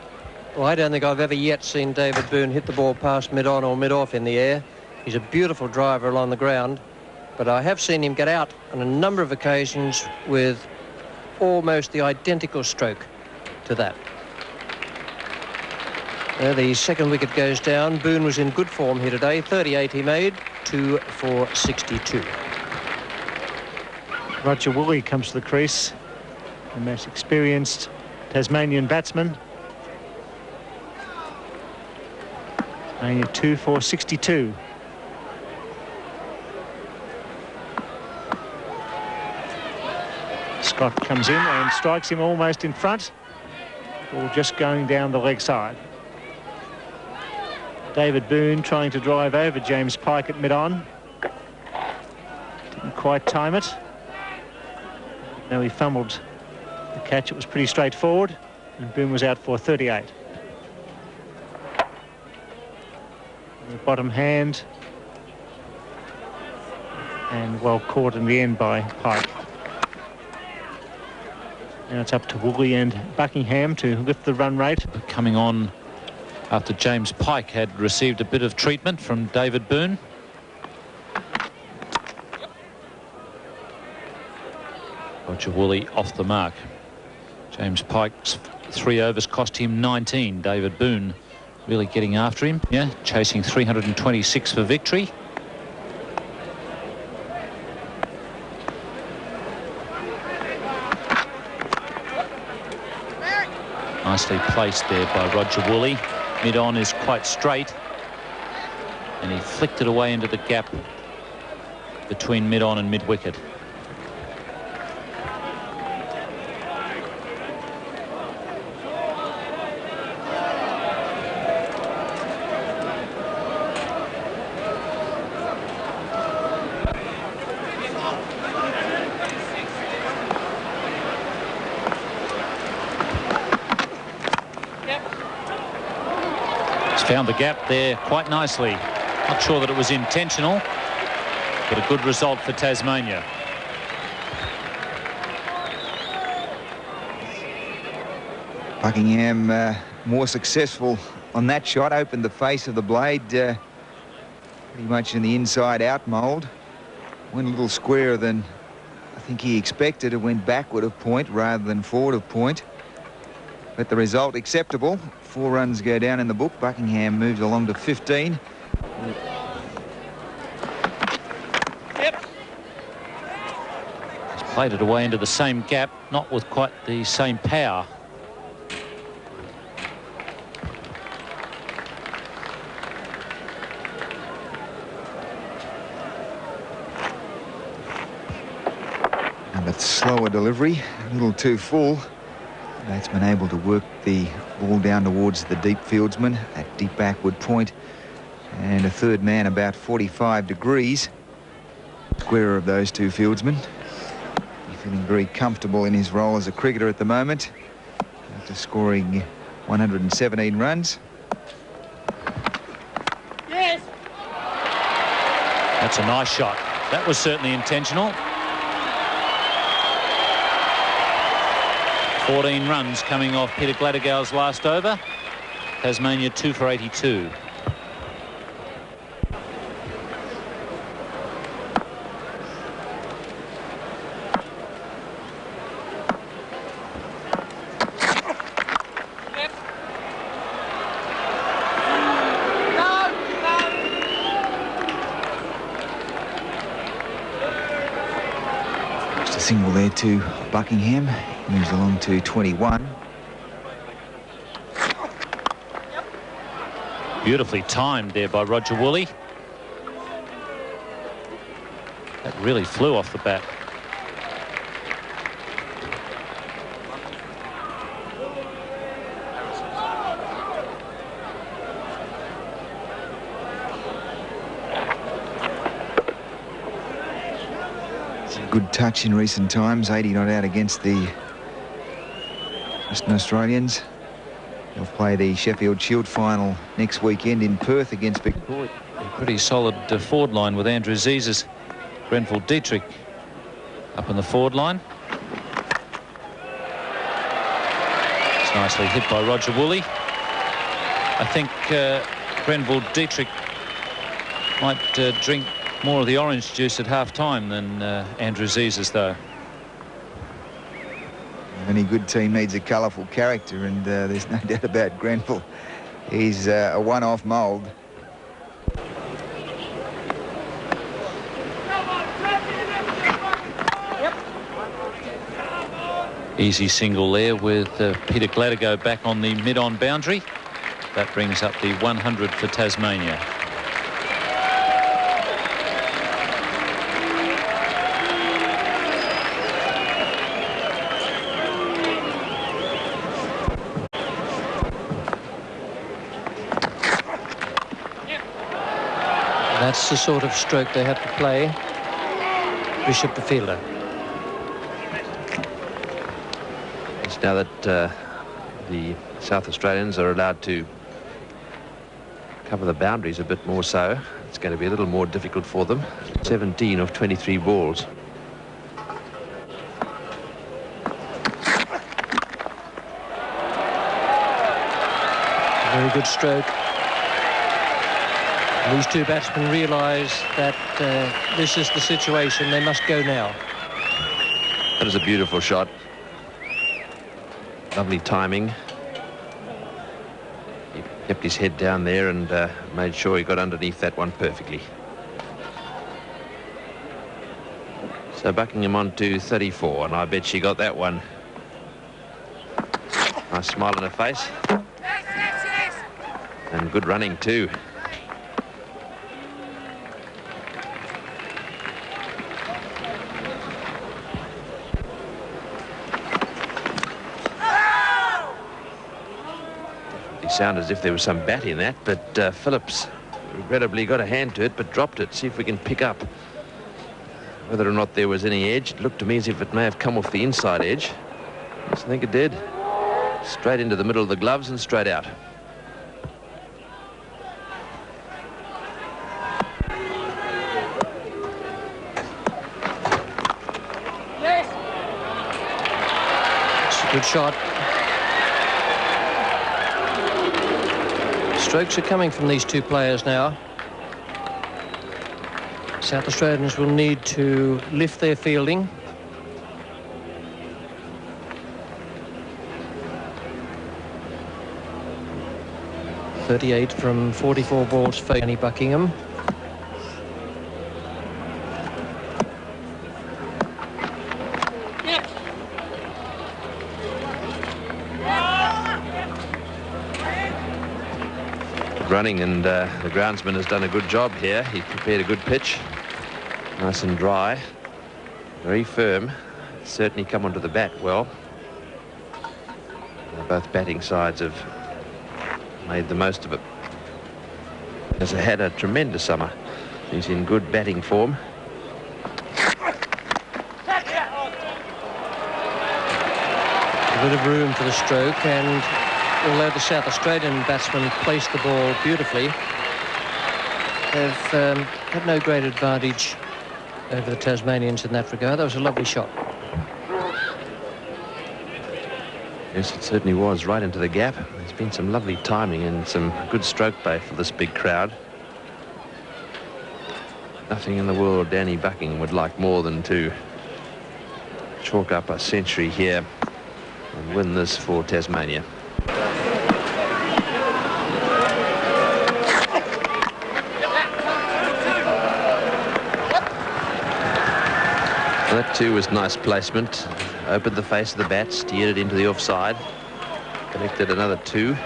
Well, I don't think I've ever yet seen David Boone hit the ball past mid-on or mid-off in the air. He's a beautiful driver along the ground, but I have seen him get out on a number of occasions with almost the identical stroke to that. The second wicket goes down. Boone was in good form here today. 38 he made, 2 for 62. Roger Woolley comes to the crease, the most experienced Tasmanian batsman. Tasmania 2 for 62. Scott comes in and strikes him almost in front, or just going down the leg side. David Boone trying to drive over James Pike at mid-on. Didn't quite time it. No, he fumbled the catch. It was pretty straightforward, and Boone was out for 38. The bottom hand, and well caught in the end by Pike. Now it's up to Woolley and Buckingham to lift the run rate. Coming on after James Pike had received a bit of treatment from David Boone. Roger Woolley off the mark. James Pike's 3 overs cost him 19. David Boone really getting after him. Yeah, chasing 326 for victory. Nicely placed there by Roger Woolley. Mid-on is quite straight, and he flicked it away into the gap between mid-on and mid-wicket. Found the gap there quite nicely. Not sure that it was intentional, but a good result for Tasmania. Buckingham more successful on that shot, opened the face of the blade pretty much in the inside-out mould. Went a little squarer than I think he expected. It went backward of point rather than forward of point. But the result acceptable. 4 runs go down in the book. Buckingham moves along to 15. Yep. He's played it away into the same gap, not with quite the same power. But slower delivery, a little too full. Batsman able to work the ball down towards the deep fieldsman at deep backward point, and a third man about 45 degrees. Squarer of those two fieldsmen. He's feeling very comfortable in his role as a cricketer at the moment, after scoring 117 runs. Yes. That's a nice shot. That was certainly intentional. 14 runs coming off Peter Gladygall's last over. Tasmania 2 for 82. Just a single there to Buckingham. Moves along to 21. Beautifully timed there by Roger Woolley. That really flew off the bat. good touch in recent times. 80 not out against the Western Australians. They'll play the Sheffield Shield final next weekend in Perth against Victoria. A pretty solid forward line with Andrew Zezas. Grenfell Dietrich up in the forward line. It's nicely hit by Roger Woolley. I think Grenfell Dietrich might drink more of the orange juice at half-time than Andrew Zezas, though. Any good team needs a colourful character, and there's no doubt about Grenfell. He's a one-off mould. Easy single there with Peter Gladigo back on the mid-on boundary. That brings up the 100 for Tasmania. That's the sort of stroke they have to play. Bishop the fielder. It's now that the South Australians are allowed to cover the boundaries a bit more, so it's going to be a little more difficult for them. 17 of 23 balls. Very good stroke. These two batsmen realise that this is the situation. They must go now. That is a beautiful shot. Lovely timing. He kept his head down there and made sure he got underneath that one perfectly. So Buckingham on to 34, and I bet she got that one. Nice smile on her face. And good running too. Sound as if there was some bat in that, but Phillips regrettably got a hand to it but dropped it. See if we can pick up whether or not there was any edge. It looked to me as if it may have come off the inside edge. Yes, I think it did. Straight into the middle of the gloves and straight out. It's a good shot. Strokes are coming from these two players now. South Australians will need to lift their fielding. .38 from 44 balls for Annie Buckingham. Running, and the groundsman has done a good job here. He prepared a good pitch, nice and dry, very firm. Certainly come onto the bat well. Both batting sides have made the most of it. Has had a tremendous summer. He's in good batting form. A bit of room for the stroke, and although the South Australian batsmen placed the ball beautifully, they've had no great advantage over the Tasmanians in that regard. That was a lovely shot. Yes, it certainly was, right into the gap. There's been some lovely timing and some good stroke play for this big crowd. Nothing in the world Danny Buckingham would like more than to chalk up a century here and win this for Tasmania. That too was nice placement. Opened the face of the bat, steered it into the offside. Connected another two.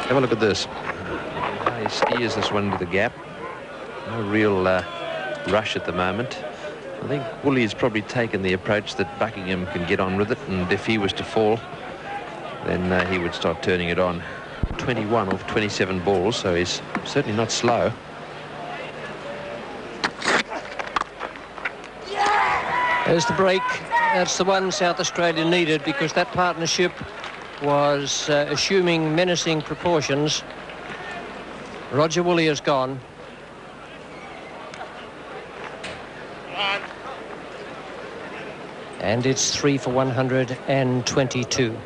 Have a look at this. He steers this one into the gap. No real rush at the moment. I think Woolley has probably taken the approach that Buckingham can get on with it, and if he was to fall, then he would start turning it on. 21 of 27 balls, so he's certainly not slow. There's the break. That's the one South Australia needed, because that partnership was assuming menacing proportions. Roger Woolley has gone. And it's 3 for 122.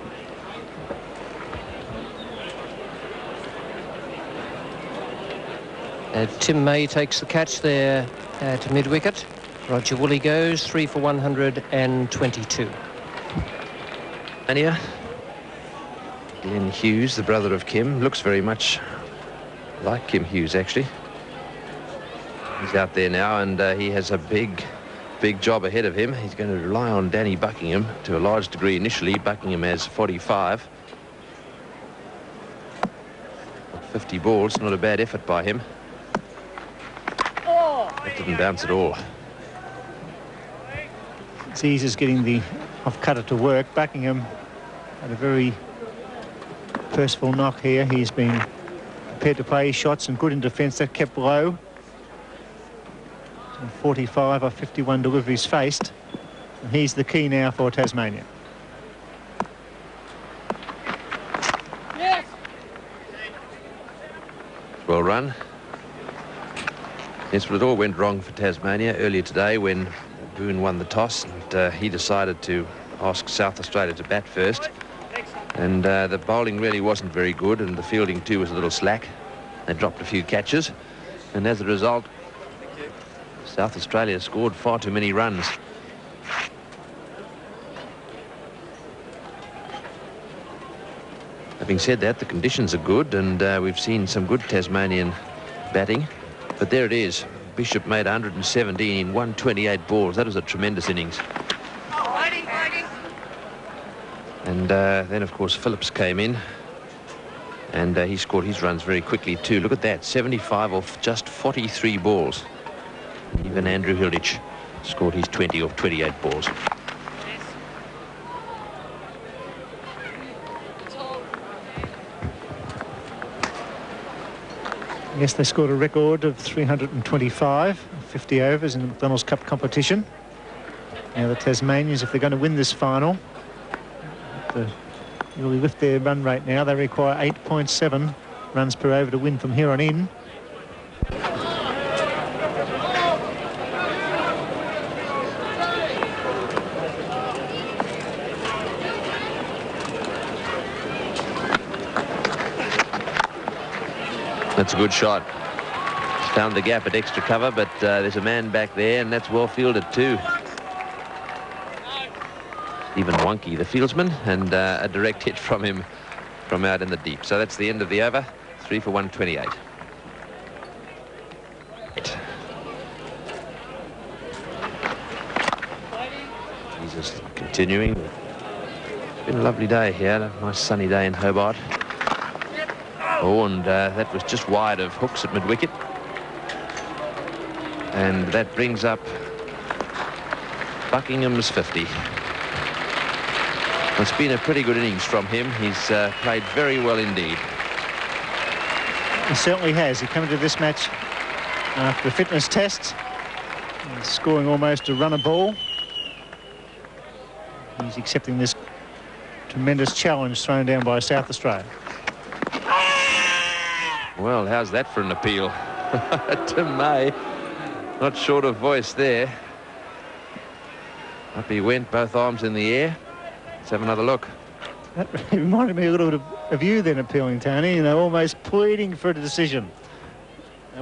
Tim May takes the catch there at mid-wicket. Roger Woolley goes 3 for 122. Tasmania. Glenn Hughes, the brother of Kim, looks very much like Kim Hughes, actually. He's out there now, and he has a big job ahead of him. He's going to rely on Danny Buckingham to a large degree initially. Buckingham has 45. 50 balls, not a bad effort by him. That didn't bounce at all. Aziz is getting the off-cutter to work. Buckingham had a very first-of-all knock here. He's been prepared to play his shots and good in defence. That kept low. 45 of 51 deliveries faced. And he's the key now for Tasmania. Yes. Well run. Yes, well, it all went wrong for Tasmania earlier today when Boone won the toss, and he decided to ask South Australia to bat first. And the bowling really wasn't very good, and the fielding too was a little slack. They dropped a few catches, and as a result, South Australia scored far too many runs. Having said that, the conditions are good, and we've seen some good Tasmanian batting. But there it is. Bishop made 117 in 128 balls. That was a tremendous innings. And then, of course, Phillips came in, and he scored his runs very quickly too. Look at that, 75 off just 43 balls. Even Andrew Hilditch scored his 20 off 28 balls. Yes, they scored a record of 325, 50 overs in the McDonalds Cup competition. Now the Tasmanians, if they're going to win this final, to really lift their run rate now, they require 8.7 runs per over to win from here on in. That's a good shot. Found the gap at extra cover, but there's a man back there, and that's well fielded too. Stephen Wonky, the fieldsman, and a direct hit from him from out in the deep. So that's the end of the over. 3 for 128. Jesus, continuing. It's been a lovely day here. A nice sunny day in Hobart. Oh, and that was just wide of hooks at mid-wicket. And that brings up Buckingham's 50. It's been a pretty good innings from him. He's played very well indeed. He certainly has. He came into this match after a fitness test, scoring almost a run a ball. He's accepting this tremendous challenge thrown down by South Australia. Well, how's that for an appeal? To May. Not short of voice there. Up he went, both arms in the air. Let's have another look. That reminded me a little bit of you then appealing, Tony. You know, almost pleading for a decision.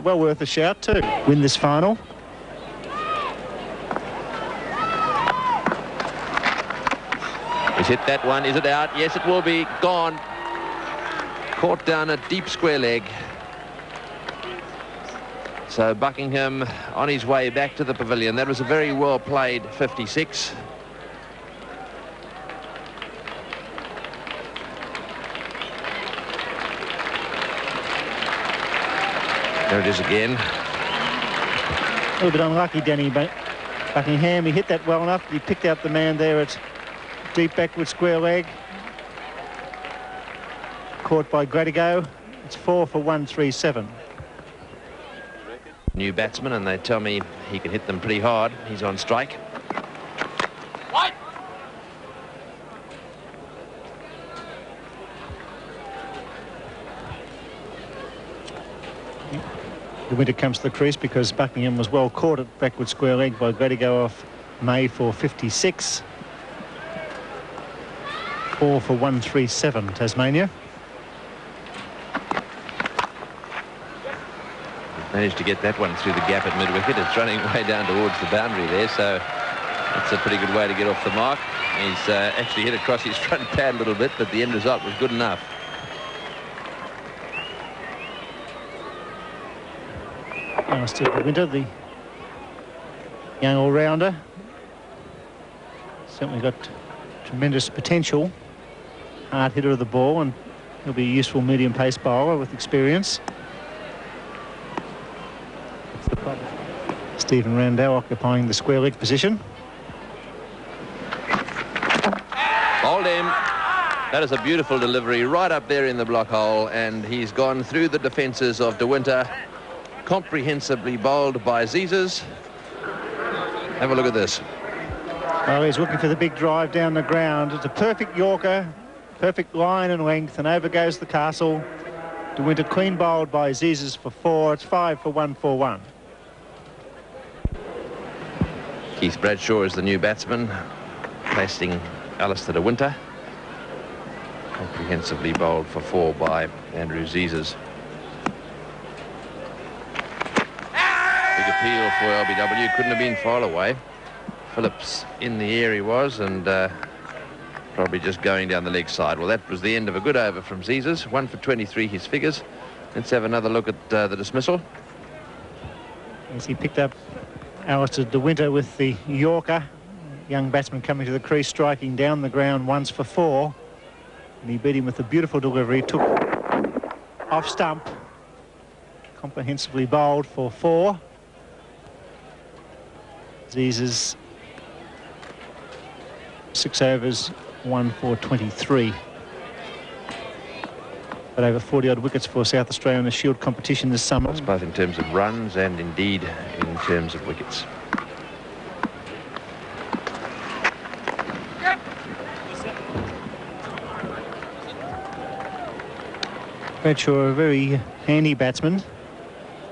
Well worth a shout too. Win this final. He's hit that one. Is it out? Yes, it will be. Gone. Caught down a deep square leg. So Buckingham on his way back to the pavilion. That was a very well played 56. There it is again. A little bit unlucky, Danny Buckingham. He hit that well enough. He picked out the man there at deep backward square leg. Caught by Gradigo. It's 4 for 137. New batsman, and they tell me he can hit them pretty hard. He's on strike. De Winter comes to the crease because Buckingham was well caught at backward square leg by Grady-Go off May for 56. 4 for 137, Tasmania. Managed to get that one through the gap at mid-wicket. It's running way down towards the boundary there, so that's a pretty good way to get off the mark. He's actually hit across his front pad a little bit, but the end result was good enough. Alistair De Winter, the young all-rounder, certainly got tremendous potential. Hard hitter of the ball, and he'll be a useful medium pace bowler with experience. Stephen Randall occupying the square leg position. Hold him. That is a beautiful delivery right up there in the block hole, and he's gone through the defences of De Winter, comprehensively bowled by Zezas. Have a look at this. Well, he's looking for the big drive down the ground. It's a perfect Yorker, perfect line and length, and over goes the castle. De Winter clean bowled by Zezas for 4. It's 5 for 141. Keith Bradshaw is the new batsman, facing Alistair De Winter. Comprehensively bowled for 4 by Andrew Zezas. Big appeal for LBW, couldn't have been far away. Phillips in the air he was, and probably just going down the leg side. Well, that was the end of a good over from Zezas. 1 for 23 his figures. Let's have another look at the dismissal. As he picked up Alistair De Winter with the Yorker. Young batsman coming to the crease, striking down the ground once for 4. And he beat him with a beautiful delivery. Took off stump. Comprehensively bowled for 4. Zezas 6 overs, 1 for 23. But over 40-odd wickets for South Australia in the Shield competition this summer. That's both in terms of runs and indeed in terms of wickets. Bradshaw, a very handy batsman,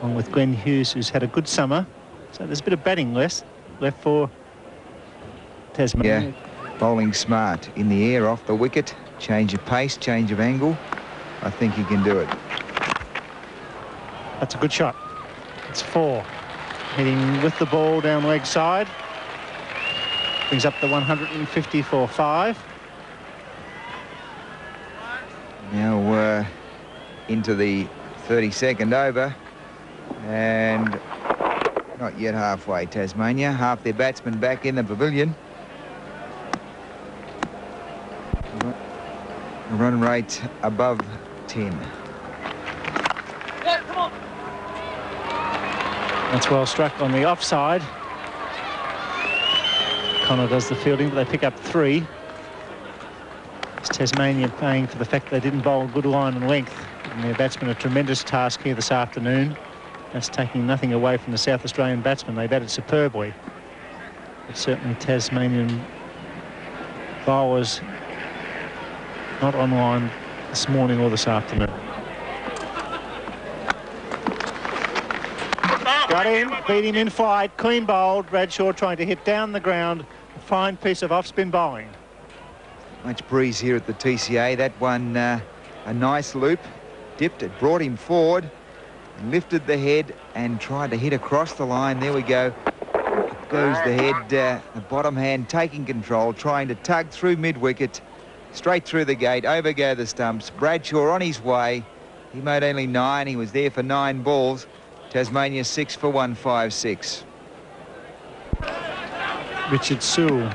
along with Glenn Hughes, who's had a good summer. So there's a bit of batting left for Tasmania. Yeah, bowling smart in the air, off the wicket, change of pace, change of angle. I think he can do it. That's a good shot. It's 4. Hitting with the ball down leg side. Brings up the 150 for 5. Now into the 32nd over. And not yet halfway, Tasmania. Half their batsmen back in the pavilion. A run rate above 10. Yeah, come on. That's well struck on the offside. Connor does the fielding, but they pick up 3. It's Tasmania paying for the fact they didn't bowl good line and length. And their batsmen a tremendous task here this afternoon. That's taking nothing away from the South Australian batsmen. They batted superbly. But certainly Tasmanian bowlers not online this morning or this afternoon. Got him, beat him in flight, clean bowled. Bradshaw trying to hit down the ground. A fine piece of off-spin bowling. Much breeze here at the TCA. That one, a nice loop. Dipped it, brought him forward, lifted the head and tried to hit across the line. There we go. Up goes the head, the bottom hand taking control, trying to tug through mid-wicket. Straight through the gate, over go the stumps. Bradshaw on his way. He made only 9. He was there for 9 balls. Tasmania 6 for 156. Richard Sewell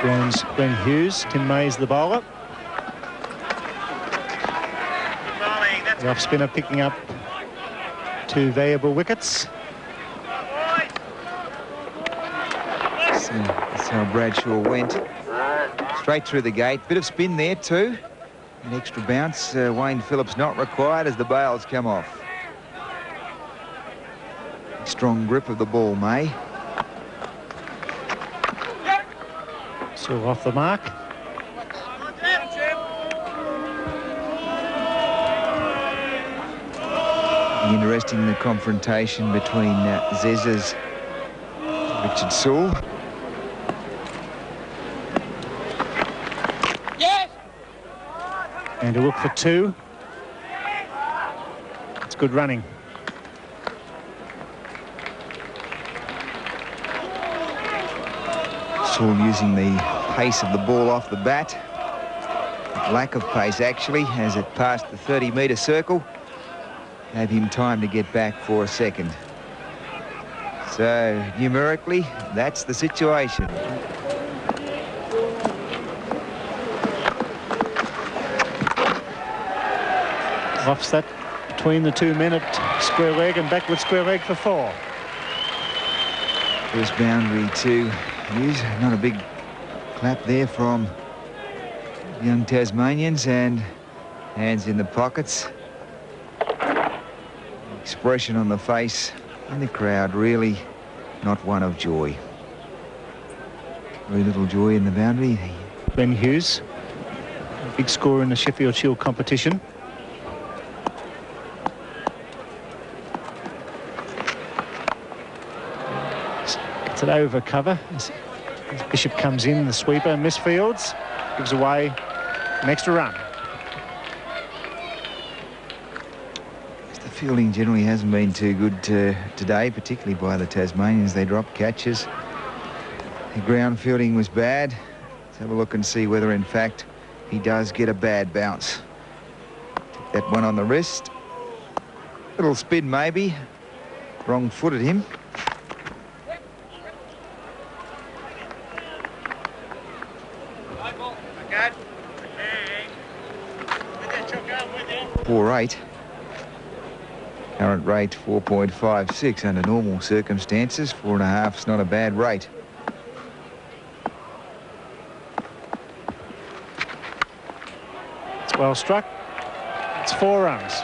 joins Glenn Hughes. Tim May's the bowler. The off spinner picking up 2 valuable wickets. That's how Bradshaw went. Straight through the gate. Bit of spin there too. An extra bounce. Wayne Phillips not required as the bails come off. Strong grip of the ball, May. So off the mark. Interesting, the confrontation between Zezas and Richard Sewell. And a look for 2. It's good running. Sewell using the pace of the ball off the bat. Lack of pace, actually, as it passed the 30-metre circle. Gave him time to get back for a second. So, numerically, that's the situation. Offs that between the 2 men at square leg and backward square leg for 4. First boundary to use. Not a big clap there from young Tasmanians, and hands in the pockets. Expression on the face in the crowd, really not one of joy. Very little joy in the boundary. Glenn Hughes, a big scorer in the Sheffield Shield competition. Gets it over cover as Bishop comes in, the sweeper, misfields, gives away an extra run. The fielding generally hasn't been too good today, particularly by the Tasmanians. They dropped catches. The ground fielding was bad. Let's have a look and see whether, in fact, he does get a bad bounce. Took that one on the wrist. Little spin, maybe. Wrong foot at him. .48. Current rate 4.56 under normal circumstances. 4.5 is not a bad rate. It's well struck. It's 4 runs.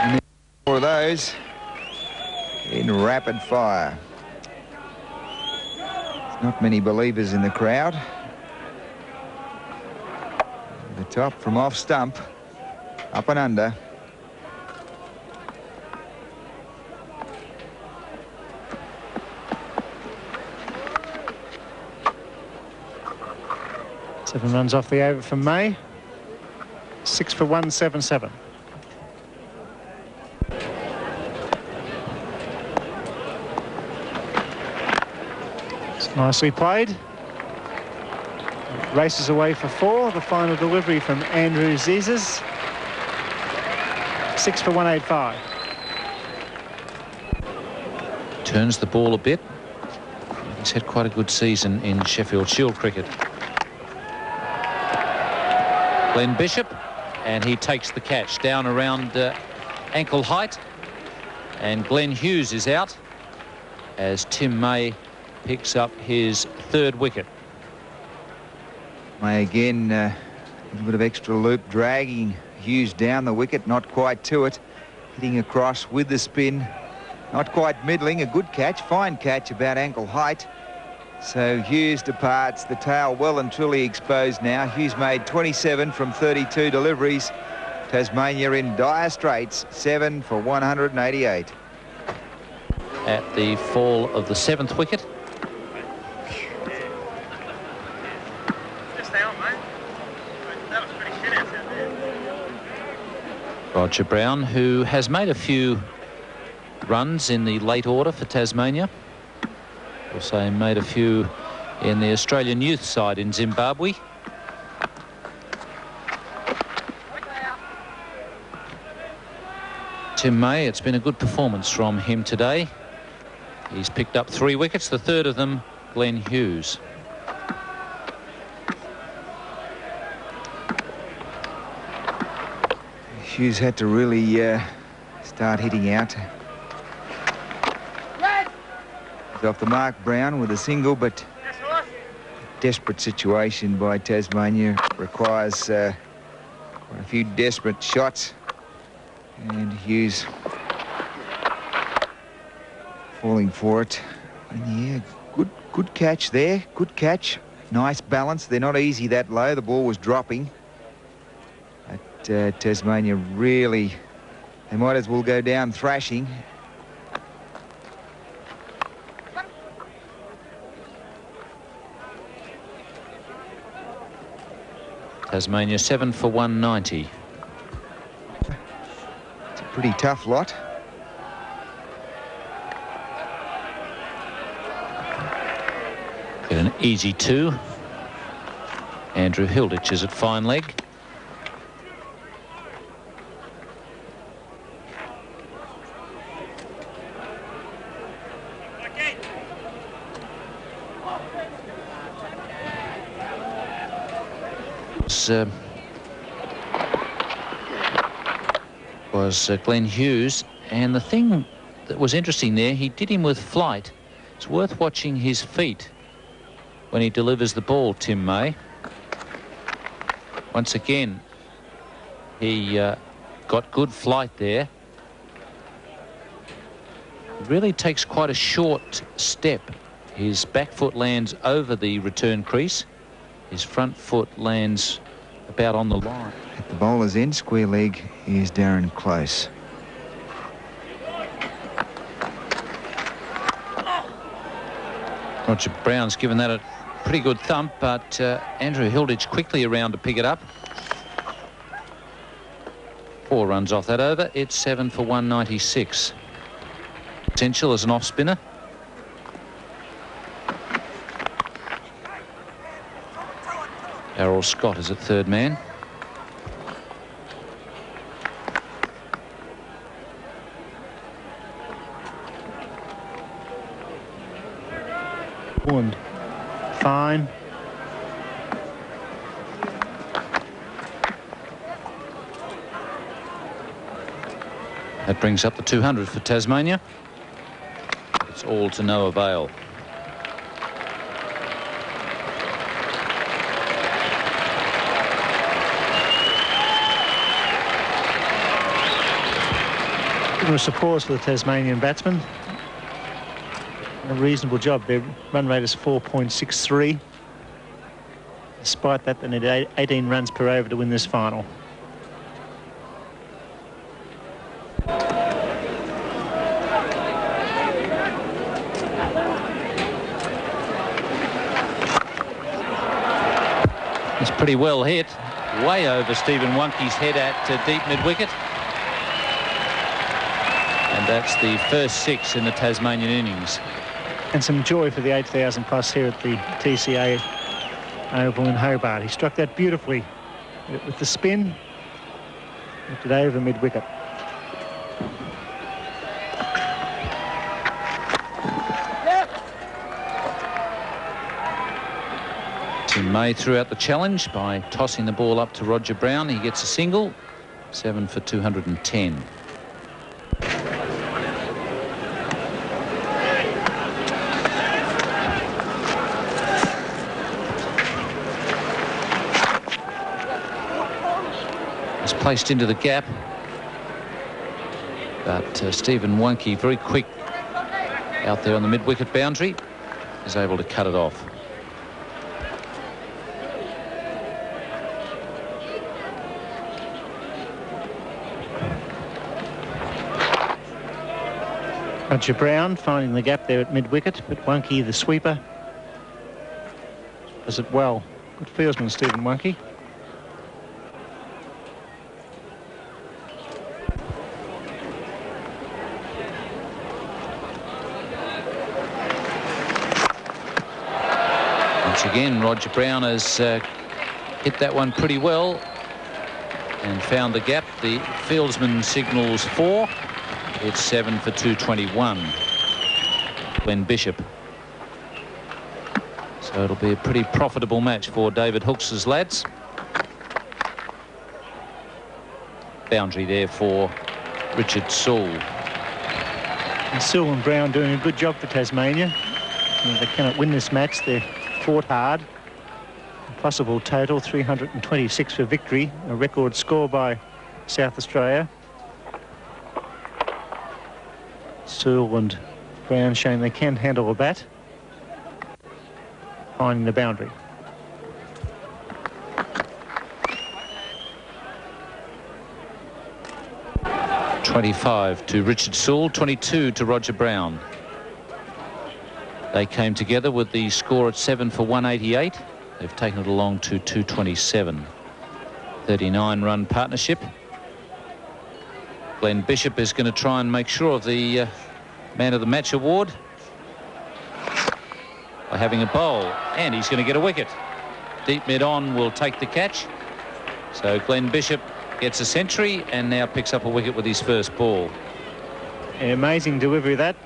And 4 of those in rapid fire. There's not many believers in the crowd. The top from off stump, up and under. Seven runs off the over from May. 6 for 177. It's nicely played. Races away for 4. The final delivery from Andrew Zezas. 6 for 185. Turns the ball a bit. He's had quite a good season in Sheffield Shield cricket. Glenn Bishop, and he takes the catch down around ankle height. And Glenn Hughes is out as Tim May picks up his 3rd wicket. May again, a little bit of extra loop, dragging Hughes down the wicket, not quite to it. Hitting across with the spin, not quite middling. A good catch, fine catch about ankle height. So Hughes departs, the tail well and truly exposed now. Hughes made 27 from 32 deliveries. Tasmania in dire straits, 7 for 188. At the fall of the 7th wicket. Roger Brown, who has made a few runs in the late order for Tasmania. Also made a few in the Australian youth side in Zimbabwe. Tim May, it's been a good performance from him today. He's picked up 3 wickets, the 3rd of them Glenn Hughes. Hughes had to really start hitting out. He's off the mark, Brown, with a single, but desperate situation by Tasmania. Requires quite a few desperate shots. And Hughes falling for it. And yeah, good catch there. Good catch. Nice balance. They're not easy that low. The ball was dropping. Tasmania really, they might as well go down thrashing. Tasmania 7 for 190. It's a pretty tough lot. Get an easy 2. Andrew Hilditch is at fine leg. Was Glenn Hughes, and the thing that was interesting there, he did him with flight. It's worth watching his feet when he delivers the ball, Tim May. Once again, he got good flight there. It really takes quite a short step. His back foot lands over the return crease. His front foot lands about on the line. At the bowler's end, square leg, is Darren Close. Roger Brown's given that a pretty good thump, but Andrew Hilditch quickly around to pick it up. 4 runs off that over. It's 7 for 196. Potential as an off spinner. Errol Scott is at third man. And fine. That brings up the 200 for Tasmania. It's all to no avail. Give us a pause for the Tasmanian batsman. A reasonable job. Their run rate is 4.63. Despite that, they need 18 runs per over to win this final. It's pretty well hit. Way over Stephen Wunke's head at deep mid-wicket. And that's the first 6 in the Tasmanian innings. And some joy for the 8,000 plus here at the TCA Oval in Hobart. He struck that beautifully with the spin. Looked it over mid-wicket. Tim May threw out the challenge by tossing the ball up to Roger Brown. He gets a single. 7 for 210. Placed into the gap, but Stephen Wunke, very quick out there on the mid-wicket boundary, is able to cut it off. Roger Brown finding the gap there at mid-wicket, but Wunke, the sweeper, does it well. Good fieldsman, Stephen Wunke. Again, Roger Brown has hit that one pretty well and found the gap. The fieldsman signals 4. It's 7 for 221. Glenn Bishop. So it'll be a pretty profitable match for David Hooks' lads. Boundary there for Richard Sewell. And Sewell and Brown doing a good job for Tasmania. They cannot win this match. They're fought hard. Possible total 326 for victory, a record score by South Australia. Sewell and Brown showing they can handle a bat, finding the boundary. 25 to Richard Sewell, 22 to Roger Brown. They came together with the score at 7 for 188. They've taken it along to 227. 39-run partnership. Glenn Bishop is going to try and make sure of the Man of the Match award by having a bowl, and he's going to get a wicket. Deep mid-on will take the catch. So Glenn Bishop gets a century and now picks up a wicket with his first ball. Amazing delivery that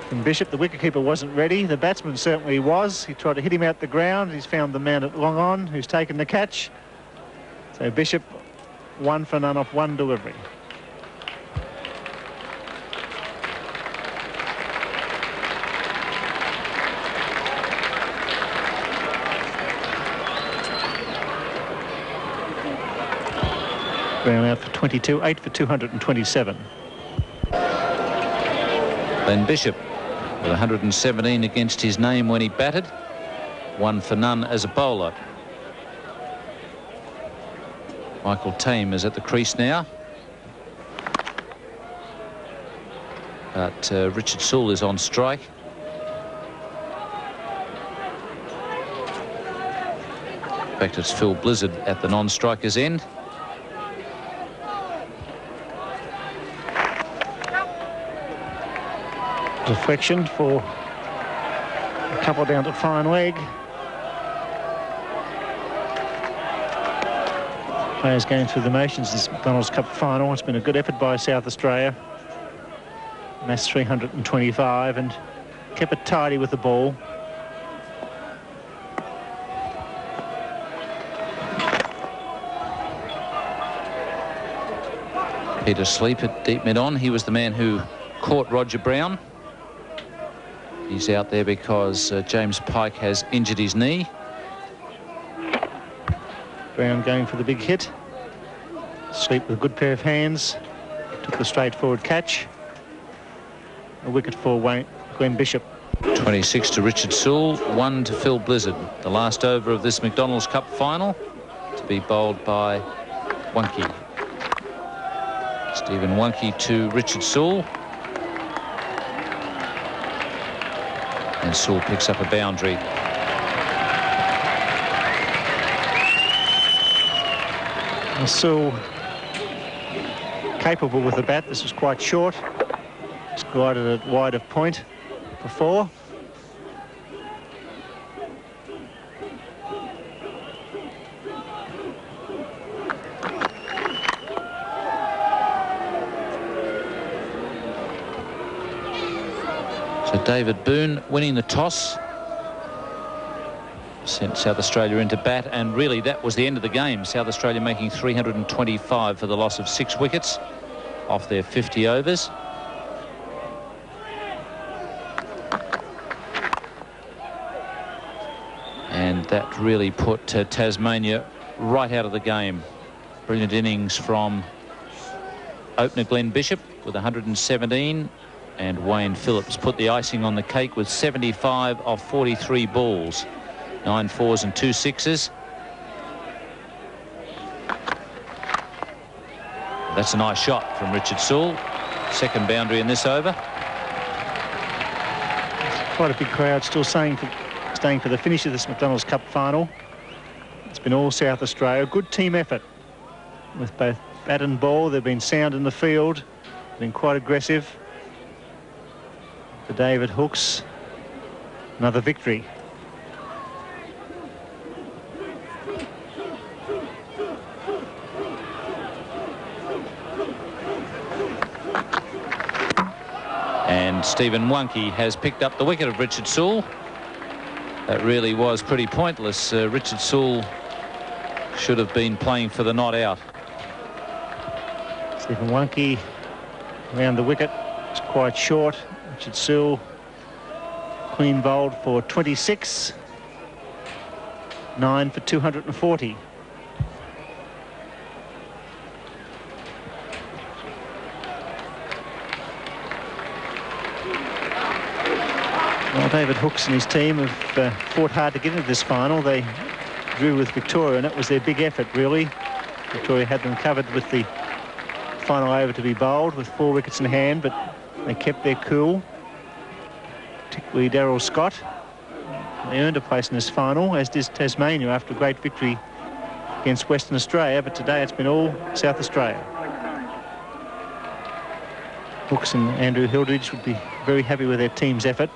from Bishop. The wicketkeeper wasn't ready. The batsman certainly was. He tried to hit him out the ground. He's found the man at long on who's taken the catch. So Bishop 1 for none off one delivery. Brown out for 22, 8 for 227. Glenn Bishop with 117 against his name when he batted. 1 for none as a bowler. Michael Tame is at the crease now. But Richard Sewell is on strike. In fact, it's Phil Blizzard at the non-striker's end. Deflection for a couple down to fine leg. Players going through the motions this McDonalds Cup final. It's been a good effort by South Australia. Massed 325 and kept it tidy with the ball. Peter Sleep at deep mid-on. He was the man who caught Roger Brown. He's out there because James Pike has injured his knee. Brown going for the big hit. Sleep with a good pair of hands. Took the straightforward catch. A wicket for Glenn Bishop. 26 to Richard Sewell, 1 to Phil Blizzard. The last over of this McDonalds Cup final to be bowled by Wonky. Stephen Wonky to Richard Sewell. And Sewell picks up a boundary. Sewell capable with the bat. This was quite short. It's glided it wide of point before. So David Boone winning the toss sent South Australia into bat, and really that was the end of the game. South Australia making 325 for the loss of 6 wickets off their 50 overs. And that really put Tasmania right out of the game. Brilliant innings from opener Glenn Bishop with 117. And Wayne Phillips put the icing on the cake with 75 of 43 balls. 9 fours and 2 sixes. That's a nice shot from Richard Sewell. Second boundary in this over. Quite a big crowd still staying for the finish of this McDonalds Cup final. It's been all South Australia. Good team effort with both bat and ball. They've been sound in the field. Been quite aggressive. For David Hooks, another victory. And Stephen Wonky has picked up the wicket of Richard Sewell. That really was pretty pointless. Richard Sewell should have been playing for the not out. Stephen Wonky around the wicket. It's quite short. Richard Sewell clean bowled for 26. 9 for 240. Well, David Hooks and his team have fought hard to get into this final. They drew with Victoria, and it was their big effort, really. Victoria had them covered with the final over to be bowled with 4 wickets in hand, but they kept their cool. Particularly Daryl Scott. They earned a place in this final, as did Tasmania after a great victory against Western Australia, but today it's been all South Australia. Hooks and Andrew Hildridge would be very happy with their team's effort.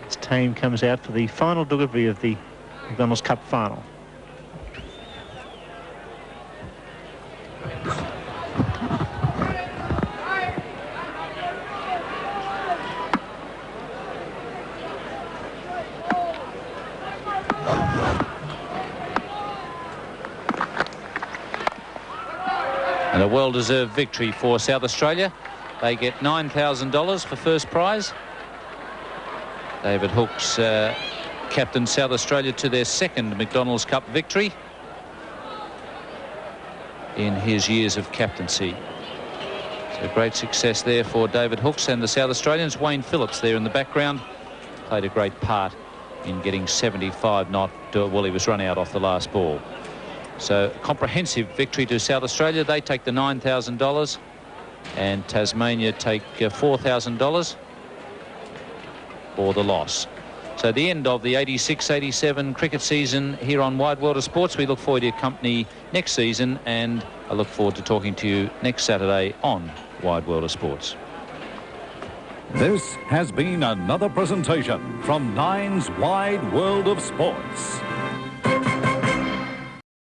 This team comes out for the final delivery of the McDonalds Cup final. And a well-deserved victory for South Australia. They get $9,000 for first prize. David Hooks captained South Australia to their second McDonalds Cup victory in his years of captaincy. So great success there for David Hooks and the South Australians. Wayne Phillips there in the background played a great part in getting 75 not, well, he was run out off the last ball. So comprehensive victory to South Australia. They take the $9,000 and Tasmania take $4,000 for the loss. So the end of the 86-87 cricket season here on Wide World of Sports. We look forward to your company next season, and I look forward to talking to you next Saturday on Wide World of Sports. This has been another presentation from Nine's Wide World of Sports.